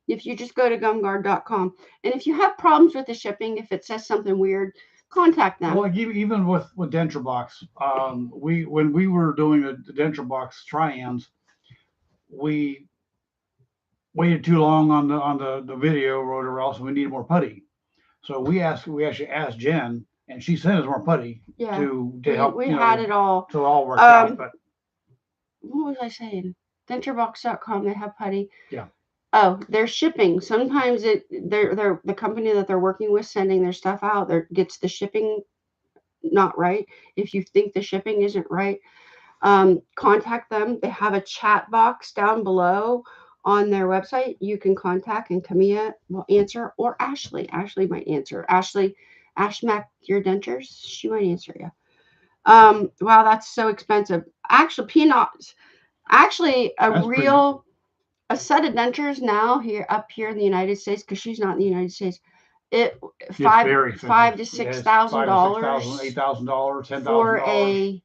If you just go to gumguard.com, and if you have problems with the shipping, if it says something weird, contact them. Well, even with Denture Box, when we were doing the Denture Box try-ins, we waited too long on the video or else we needed more putty. So we actually asked Jen, and she sent us more putty to help. We had it all. So it all worked out. But what was I saying? Denturebox.com, they have putty. Yeah. Oh, they're shipping. Sometimes they're the company that they're working with sending their stuff out gets the shipping not right. If you think the shipping isn't right, contact them. They have a chat box down below on their website. You can contact, and Camilla will answer, or Ashley. Ashley might answer. Ashmac Your Dentures, she might answer you. Wow, that's so expensive. Actually, peanuts. Actually, a set of dentures now up here in the United States, because she's not in the United States, $5,000 to $6,000, $8,000,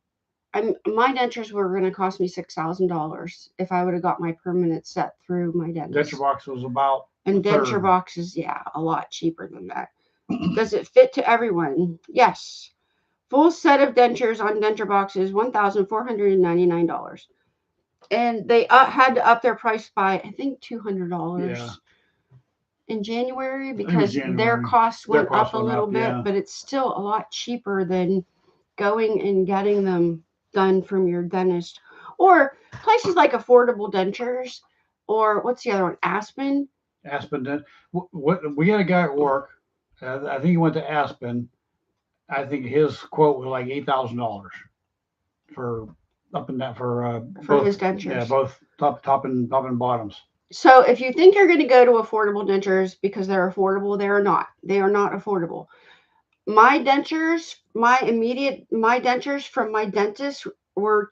$10,000. My dentures were going to cost me $6,000 if I would have got my permanent set through my dentist. Denture Box was about, and Denture Box is a lot cheaper than that. Does it fit to everyone? Yes. Full set of dentures on Denture Box is $1,499. And they had to up their price by, I think, $200 in January, because their costs went up a little bit, but it's still a lot cheaper than going and getting them done from your dentist, or places like Affordable Dentures, or what's the other one? Aspen. We had a guy at work. I think he went to Aspen. I think his quote was like $8,000 for up and down for both his dentures. Yeah, both top and bottoms. So if you think you're going to go to Affordable Dentures because they're affordable, they are not. They are not affordable. My dentures from my dentist were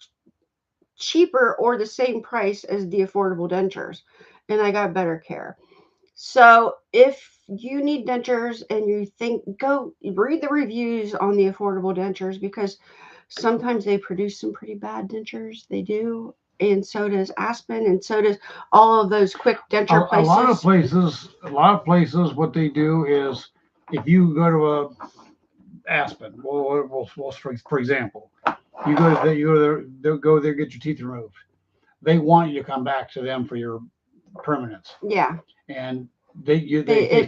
cheaper or the same price as the Affordable Dentures, and I got better care. So if you need dentures and you think, go read the reviews on the Affordable Dentures, because sometimes they produce some pretty bad dentures. They do. And so does Aspen, and so does all of those quick denture places. A lot of places, what they do is, if you go to Aspen, for example, you go there, get your teeth removed. They want you to come back to them for your permanence. Yeah. And they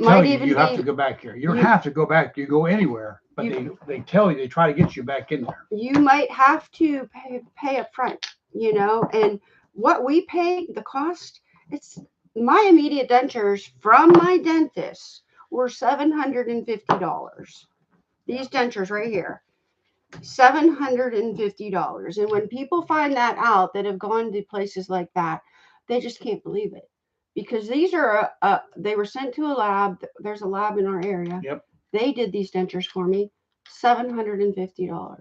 tell you have to go back here. You don't have to go back. You go anywhere, but they tell you, they try to get you back in there. You might have to pay up front, and what we pay, the cost, it's my immediate dentures from my dentist were $750. These dentures right here. $750. And when people find that out that have gone to places like that, they just can't believe it. Because these are, they were sent to a lab. There's a lab in our area. Yep. They did these dentures for me, $750.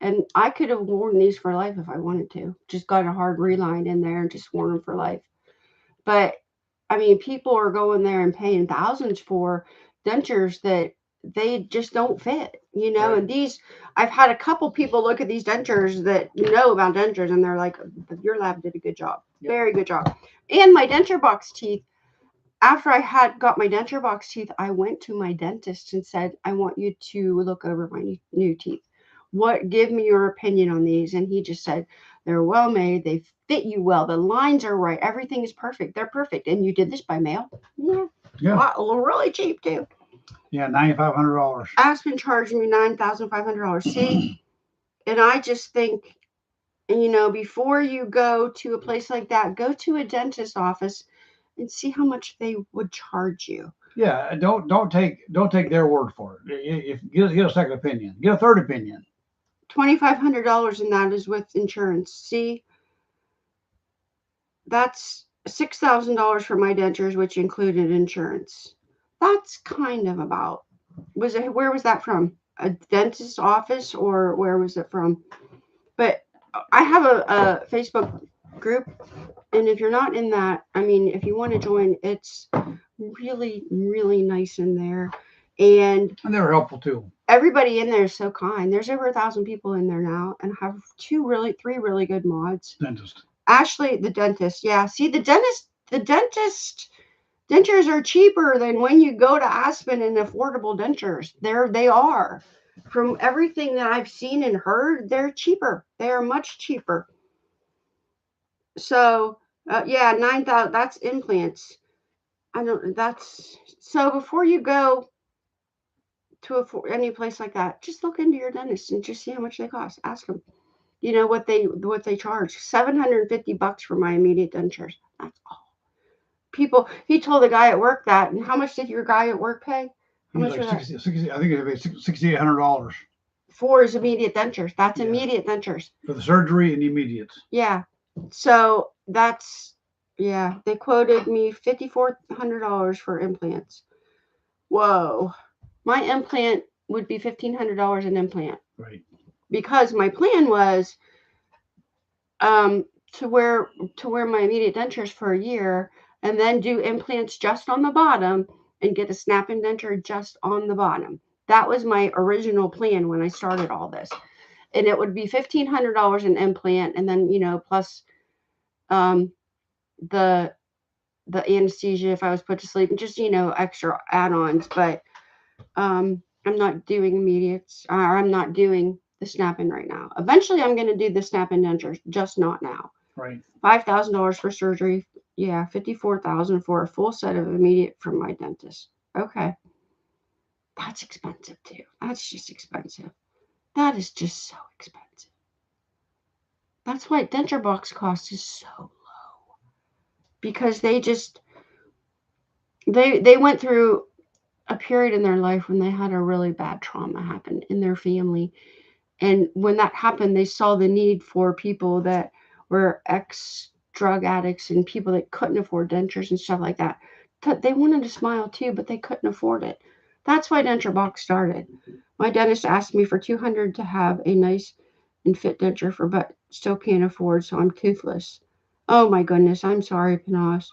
And I could have worn these for life if I wanted to. Just got a hard reline in there and just worn them for life. But I mean, people are going there and paying thousands for dentures that they just don't fit, you know. Right. And these, I've had a couple people look at these dentures that know about dentures, and they're like, "Your lab did a good job, Yep. very good job." And my denture box teeth. After I had got my denture box teeth, I went to my dentist and said, "I want you to look over my new teeth. Give me your opinion on these?" And he just said, "They're well made. They fit you well. The lines are right. Everything is perfect. They're perfect." And you did this by mail? Yeah. Yeah. Really cheap too. Yeah, $9,500. Aspen charged me $9,500. See, and I just think, you know, before you go to a place like that, go to a dentist's office and see how much they would charge you. Yeah, don't take their word for it. If get a second opinion, get a third opinion. $2,500, and that is with insurance. See, that's $6,000 for my dentures, which included insurance. That's kind of about. Where was that from? A dentist's office, or where was it from? But I have a Facebook group, and if you're not in that, I mean, if you want to join, it's really, really nice in there. And they were helpful too. Everybody in there is so kind. There's over 1,000 people in there now, and have three really good mods. Dentist. Ashley, the dentist. Yeah. See, the dentist dentures are cheaper than when you go to Aspen and affordable dentures. They are. From everything that I've seen and heard, they're cheaper. They are much cheaper. So, yeah, 9,000. That's implants. So before you go to any place like that, just look into your dentist and just see how much they cost. Ask them, you know, what they charge. $750 for my immediate dentures. That's all. People, he told the guy at work that. And how much did your guy at work pay? How much like 60, I think it was $6,800 for his immediate dentures. That's immediate dentures for the surgery and the immediate. Yeah. So that's, yeah, they quoted me $5,400 for implants. Whoa. My implant would be $1,500 an implant. Right. Because my plan was to wear my immediate dentures for a year and then do implants just on the bottom and get a snap-in denture just on the bottom. That was my original plan when I started all this. And it would be $1,500 an implant, and then, you know, plus the anesthesia if I was put to sleep, and just, you know, extra add-ons. But I'm not doing immediates, or I'm not doing the snap-in right now. Eventually I'm going to do the snap-in dentures, just not now. Right. $5,000 for surgery. Yeah, $54,000 for a full set of immediate from my dentist. Okay. That's expensive too. That's just expensive. That is just so expensive. That's why denture box cost is so low. Because they went through a period in their life when they had a really bad trauma happen in their family. And when that happened, they saw the need for people that were ex-drug addicts and people that couldn't afford dentures and stuff like that. They wanted to smile too, but they couldn't afford it. That's why Denture Box started. My dentist asked me for $200 to have a nice and fit denture but still can't afford, so I'm toothless. Oh my goodness, I'm sorry, Panos.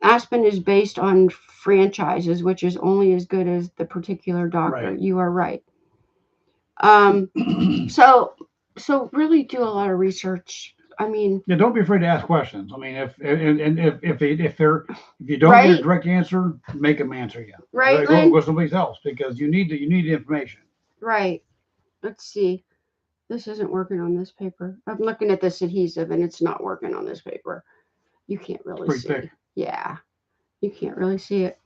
Aspen is based on franchises, which is only as good as the particular doctor. Right. You are right. So really do a lot of research. I mean, yeah, don't be afraid to ask questions. I mean, if you don't get a direct answer, make them answer you. Right. Go with somebody else, because you need the information. Right. Let's see. This isn't working on this paper. I'm looking at this adhesive and it's not working on this paper. You can't really see. Thick. Yeah. You can't really see it.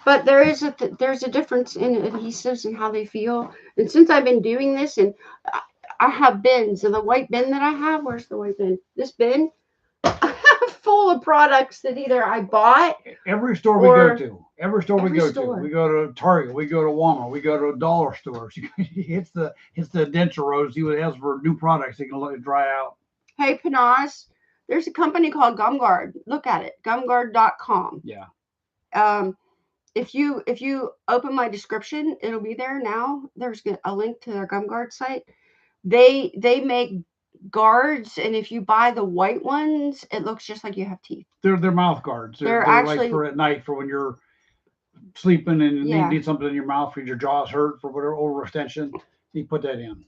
But there's a difference in adhesives and how they feel. And since I've been doing this, and I have bins, and the white bin that I have, where's the white bin? This bin, I have full of products that either I bought. Every store we Or go to, every store we every go store. to, we go to Target, we go to Walmart, we go to dollar stores. It's the denture road. See what it has for new products. They can let it dry out. Hey, Panas, there's a company called GumGuard. Look at it, gumguard.com. Yeah. If you open my description, it'll be there now. There's a link to their GumGuard site. They make guards, and if you buy the white ones, it looks just like you have teeth. They're mouth guards. They're actually like for at night for when you're sleeping and Yeah. you need something in your mouth because your jaw's hurt for whatever overextension. You put that in.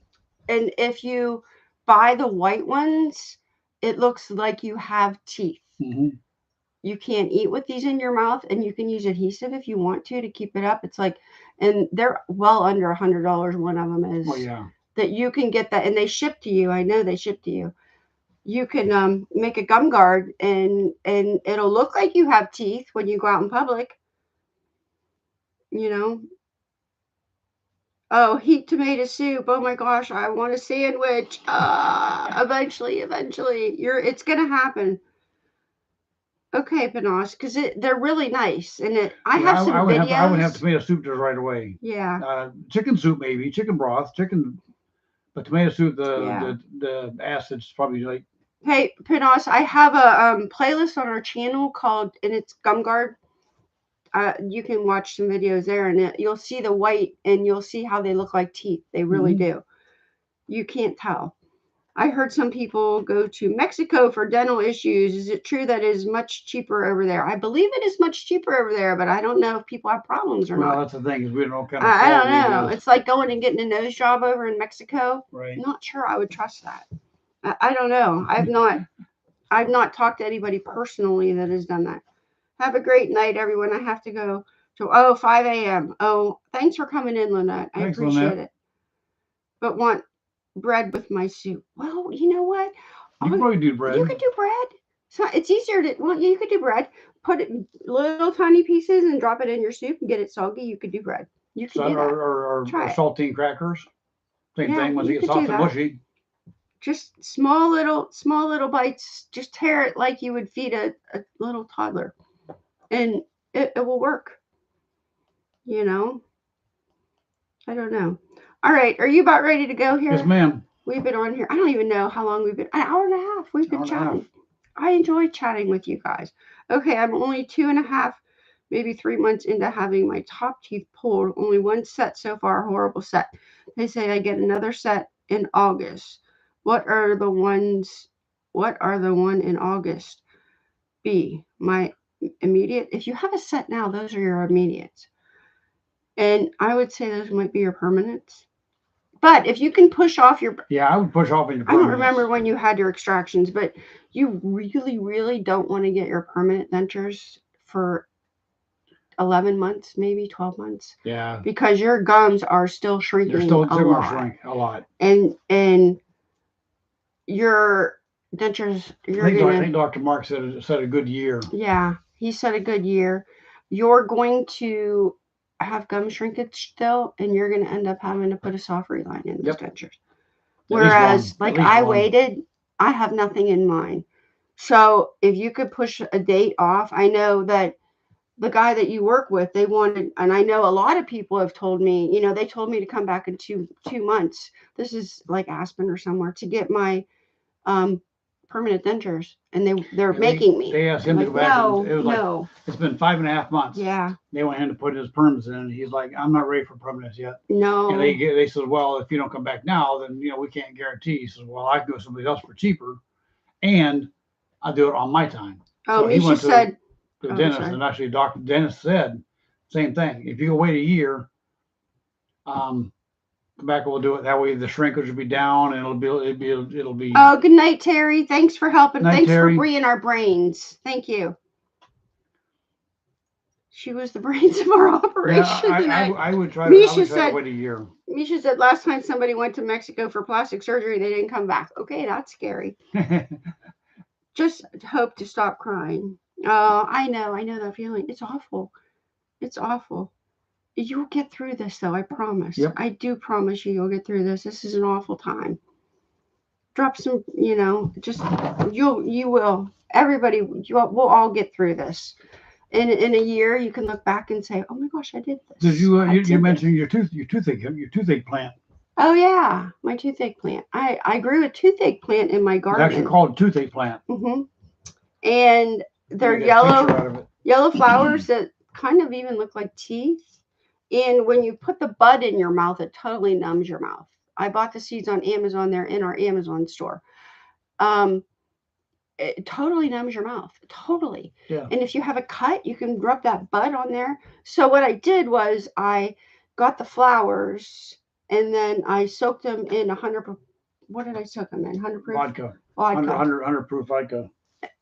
And if you buy the white ones, it looks like you have teeth. Mm-hmm. You can't eat with these in your mouth, and you can use adhesive if you want to keep it up. It's like, and they're well under $100. One of them is. Oh yeah. That you can get that, and they ship to you. I know they ship to you. You can make a gum guard, and it'll look like you have teeth when you go out in public. You know. Oh, heat tomato soup. Oh my gosh, I want a sandwich. Eventually, it's gonna happen. Okay, Panache, because they're really nice, and I have some videos. I would have tomato soup just right away. Yeah. Chicken soup maybe, chicken broth, but tomato soup, the acid's probably like. Hey, Panache, I have a playlist on our channel called, and it's GumGuard. You can watch some videos there, and you'll see the white, and you'll see how they look like teeth. They really do. You can't tell. I heard some people go to Mexico for dental issues. Is it true that it is much cheaper over there? I believe it is much cheaper over there, but I don't know if people have problems or not. Well, that's the thing, is we don't know what kind of I don't know. It's like going and getting a nose job over in Mexico. Right. I'm not sure I would trust that. I don't know. I've not talked to anybody personally that has done that. Have a great night, everyone. I have to go to 5 a.m. Oh, thanks for coming in, Lynette. I appreciate it. But want bread with my soup. Well, you know what? You can probably do bread. You could do bread. So it's easier to, well, you could do bread. Put it in little tiny pieces and drop it in your soup and get it soggy. You could do bread. You can do that. Or saltine crackers. Same thing. Once you get soft and mushy. Just small little bites. Just tear it like you would feed a little toddler. And it will work. You know? I don't know. All right. Are you about ready to go here? Yes, ma'am. We've been on here. I don't even know how long we've been. An hour and a half. We've been chatting. I enjoy chatting with you guys. Okay. I'm only 2.5, maybe 3 months into having my top teeth pulled. Only one set so far. Horrible set. They say I get another set in August. What are the one in August? B, my immediate. If you have a set now, those are your immediates. And I would say those might be your permanents. But if you can push off your... Yeah, I would push off in your permanents. I don't remember when you had your extractions, but you really, really don't want to get your permanent dentures for 11 months, maybe 12 months. Yeah. Because your gums are still shrinking. They're still going to shrink a lot. And your dentures... I think Dr. Mark said a good year. Yeah, he said a good year. You're going to have gum shrinkage still, and you're going to end up having to put a soft reline in those dentures. Whereas, like I waited, I have nothing in mind. So if you could push a date off, I know that the guy that you work with, they wanted, and I know a lot of people have told me, you know, they told me to come back in two months. This is like Aspen or somewhere to get my permanent dentures, and they're making me. They asked him to go back. No. It's been 5.5 months. Yeah. They went in to put his perms in, and he's like, I'm not ready for permanents yet. No. And they said, well, if you don't come back now, then we can't guarantee. He says, well, I can go to somebody else for cheaper, and I'll do it on my time. Oh, so he went to the dentist, and actually Dr. Dennis said same thing. If you wait a year, come back, we'll do it. That way the shrinkage will be down, and it'll be. Oh, good night, Terry. Thanks for helping. Thanks Terry. For freeing our brains. Thank you. She was the brains of our operation. Yeah, I would try to wait a year. Misha said last time somebody went to Mexico for plastic surgery, they didn't come back. Okay, that's scary. Just hope to stop crying. Oh, I know that feeling. It's awful. It's awful. You'll get through this, though. I promise. Yep. I do promise you'll get through this. This is an awful time. Drop some, just you will. Everybody, we'll all get through this. In a year, you can look back and say, "Oh my gosh, I did this." Did you I you did mentioned this. your toothache plant? Oh yeah, my toothache plant. I grew a toothache plant in my It's actually garden. called toothache plant. And they're Make a picture out of it. yellow flowers that kind of even look like teeth. And when you put the bud in your mouth, it totally numbs your mouth. I bought the seeds on Amazon. They're in our Amazon store. It totally numbs your mouth. Totally. Yeah. And if you have a cut, you can rub that bud on there. So what I did was I got the flowers and then I soaked them in 100. What did I soak them in? 100 proof Vodka. vodka. 100 proof vodka.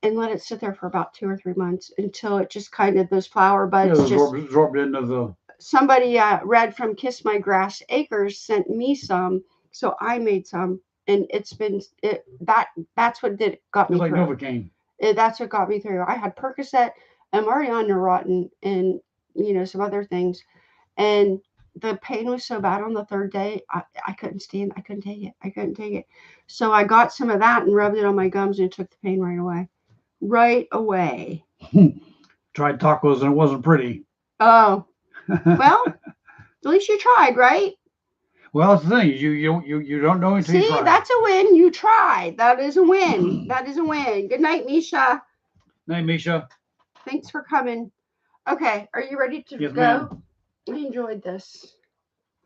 And let it sit there for about 2 or 3 months until it just kind of, those flower buds Yeah, just absorbed into the. Somebody Red from Kiss My Grass Acres sent me some, so I made some, and that's what got me It's like through. Novocaine. That's what got me through. I had Percocet and Mariana Neurotin and some other things, and the pain was so bad on the third day, I couldn't stand. I couldn't take it. So I got some of that and rubbed it on my gums, and it took the pain right away. Right away. Tried tacos and it wasn't pretty. Oh, well, at least you tried, right? Well, that's the thing. You don't know until you try. See, that's a win. You tried. That is a win. That is a win. Good night, Misha. Night, Misha. Thanks for coming. Okay, are you ready to Yes, go? ma'am. I enjoyed this.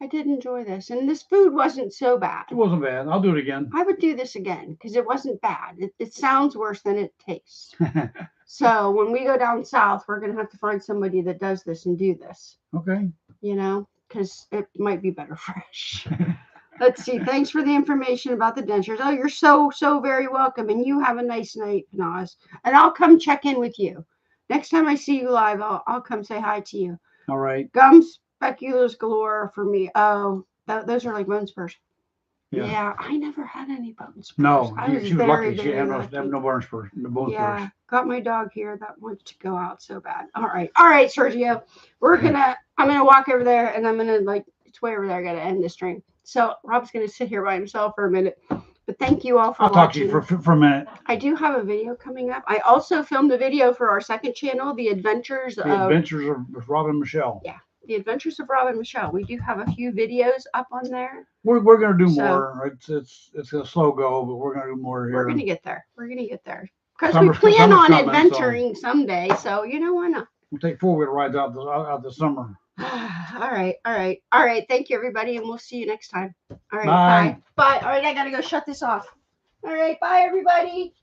I did enjoy this. And this food wasn't so bad. It wasn't bad. I'll do it again. I would do this again because it wasn't bad. It sounds worse than it tastes. So when we go down south, we're going to have to find somebody that does this and do this. Okay. Because it might be better fresh. Let's see. Thanks for the information about the dentures. Oh, you're so very welcome. And you have a nice night, Panaz. And I'll come check in with you. Next time I see you live, I'll come say hi to you. All right. Gums, speculoos galore for me. Oh, those are like bone spurs. Yeah, I never had any bone spurs. No, I was she was very, lucky. She very had lucky. no bone spurs. No bone spurs. Got my dog here that wants to go out so bad. All right, Sergio. I'm gonna walk over there and I'm gonna it's way over there. I gotta end this stream. So Rob's gonna sit here by himself for a minute. But thank you all for watching. I'll talk to you for a minute. I do have a video coming up. I also filmed a video for our second channel, The Adventures of Rob and Michelle. Yeah, The Adventures of Rob and Michelle. We do have a few videos up on there. We're gonna do more. It's a slow go, but we're gonna do more here. We're gonna get there. Because we plan on adventuring someday. So why not? We'll take 4-wheel rides out the summer. All right. Thank you, everybody, and we'll see you next time. All right. Bye. Bye. All right, I gotta go shut this off. All right. Bye, everybody.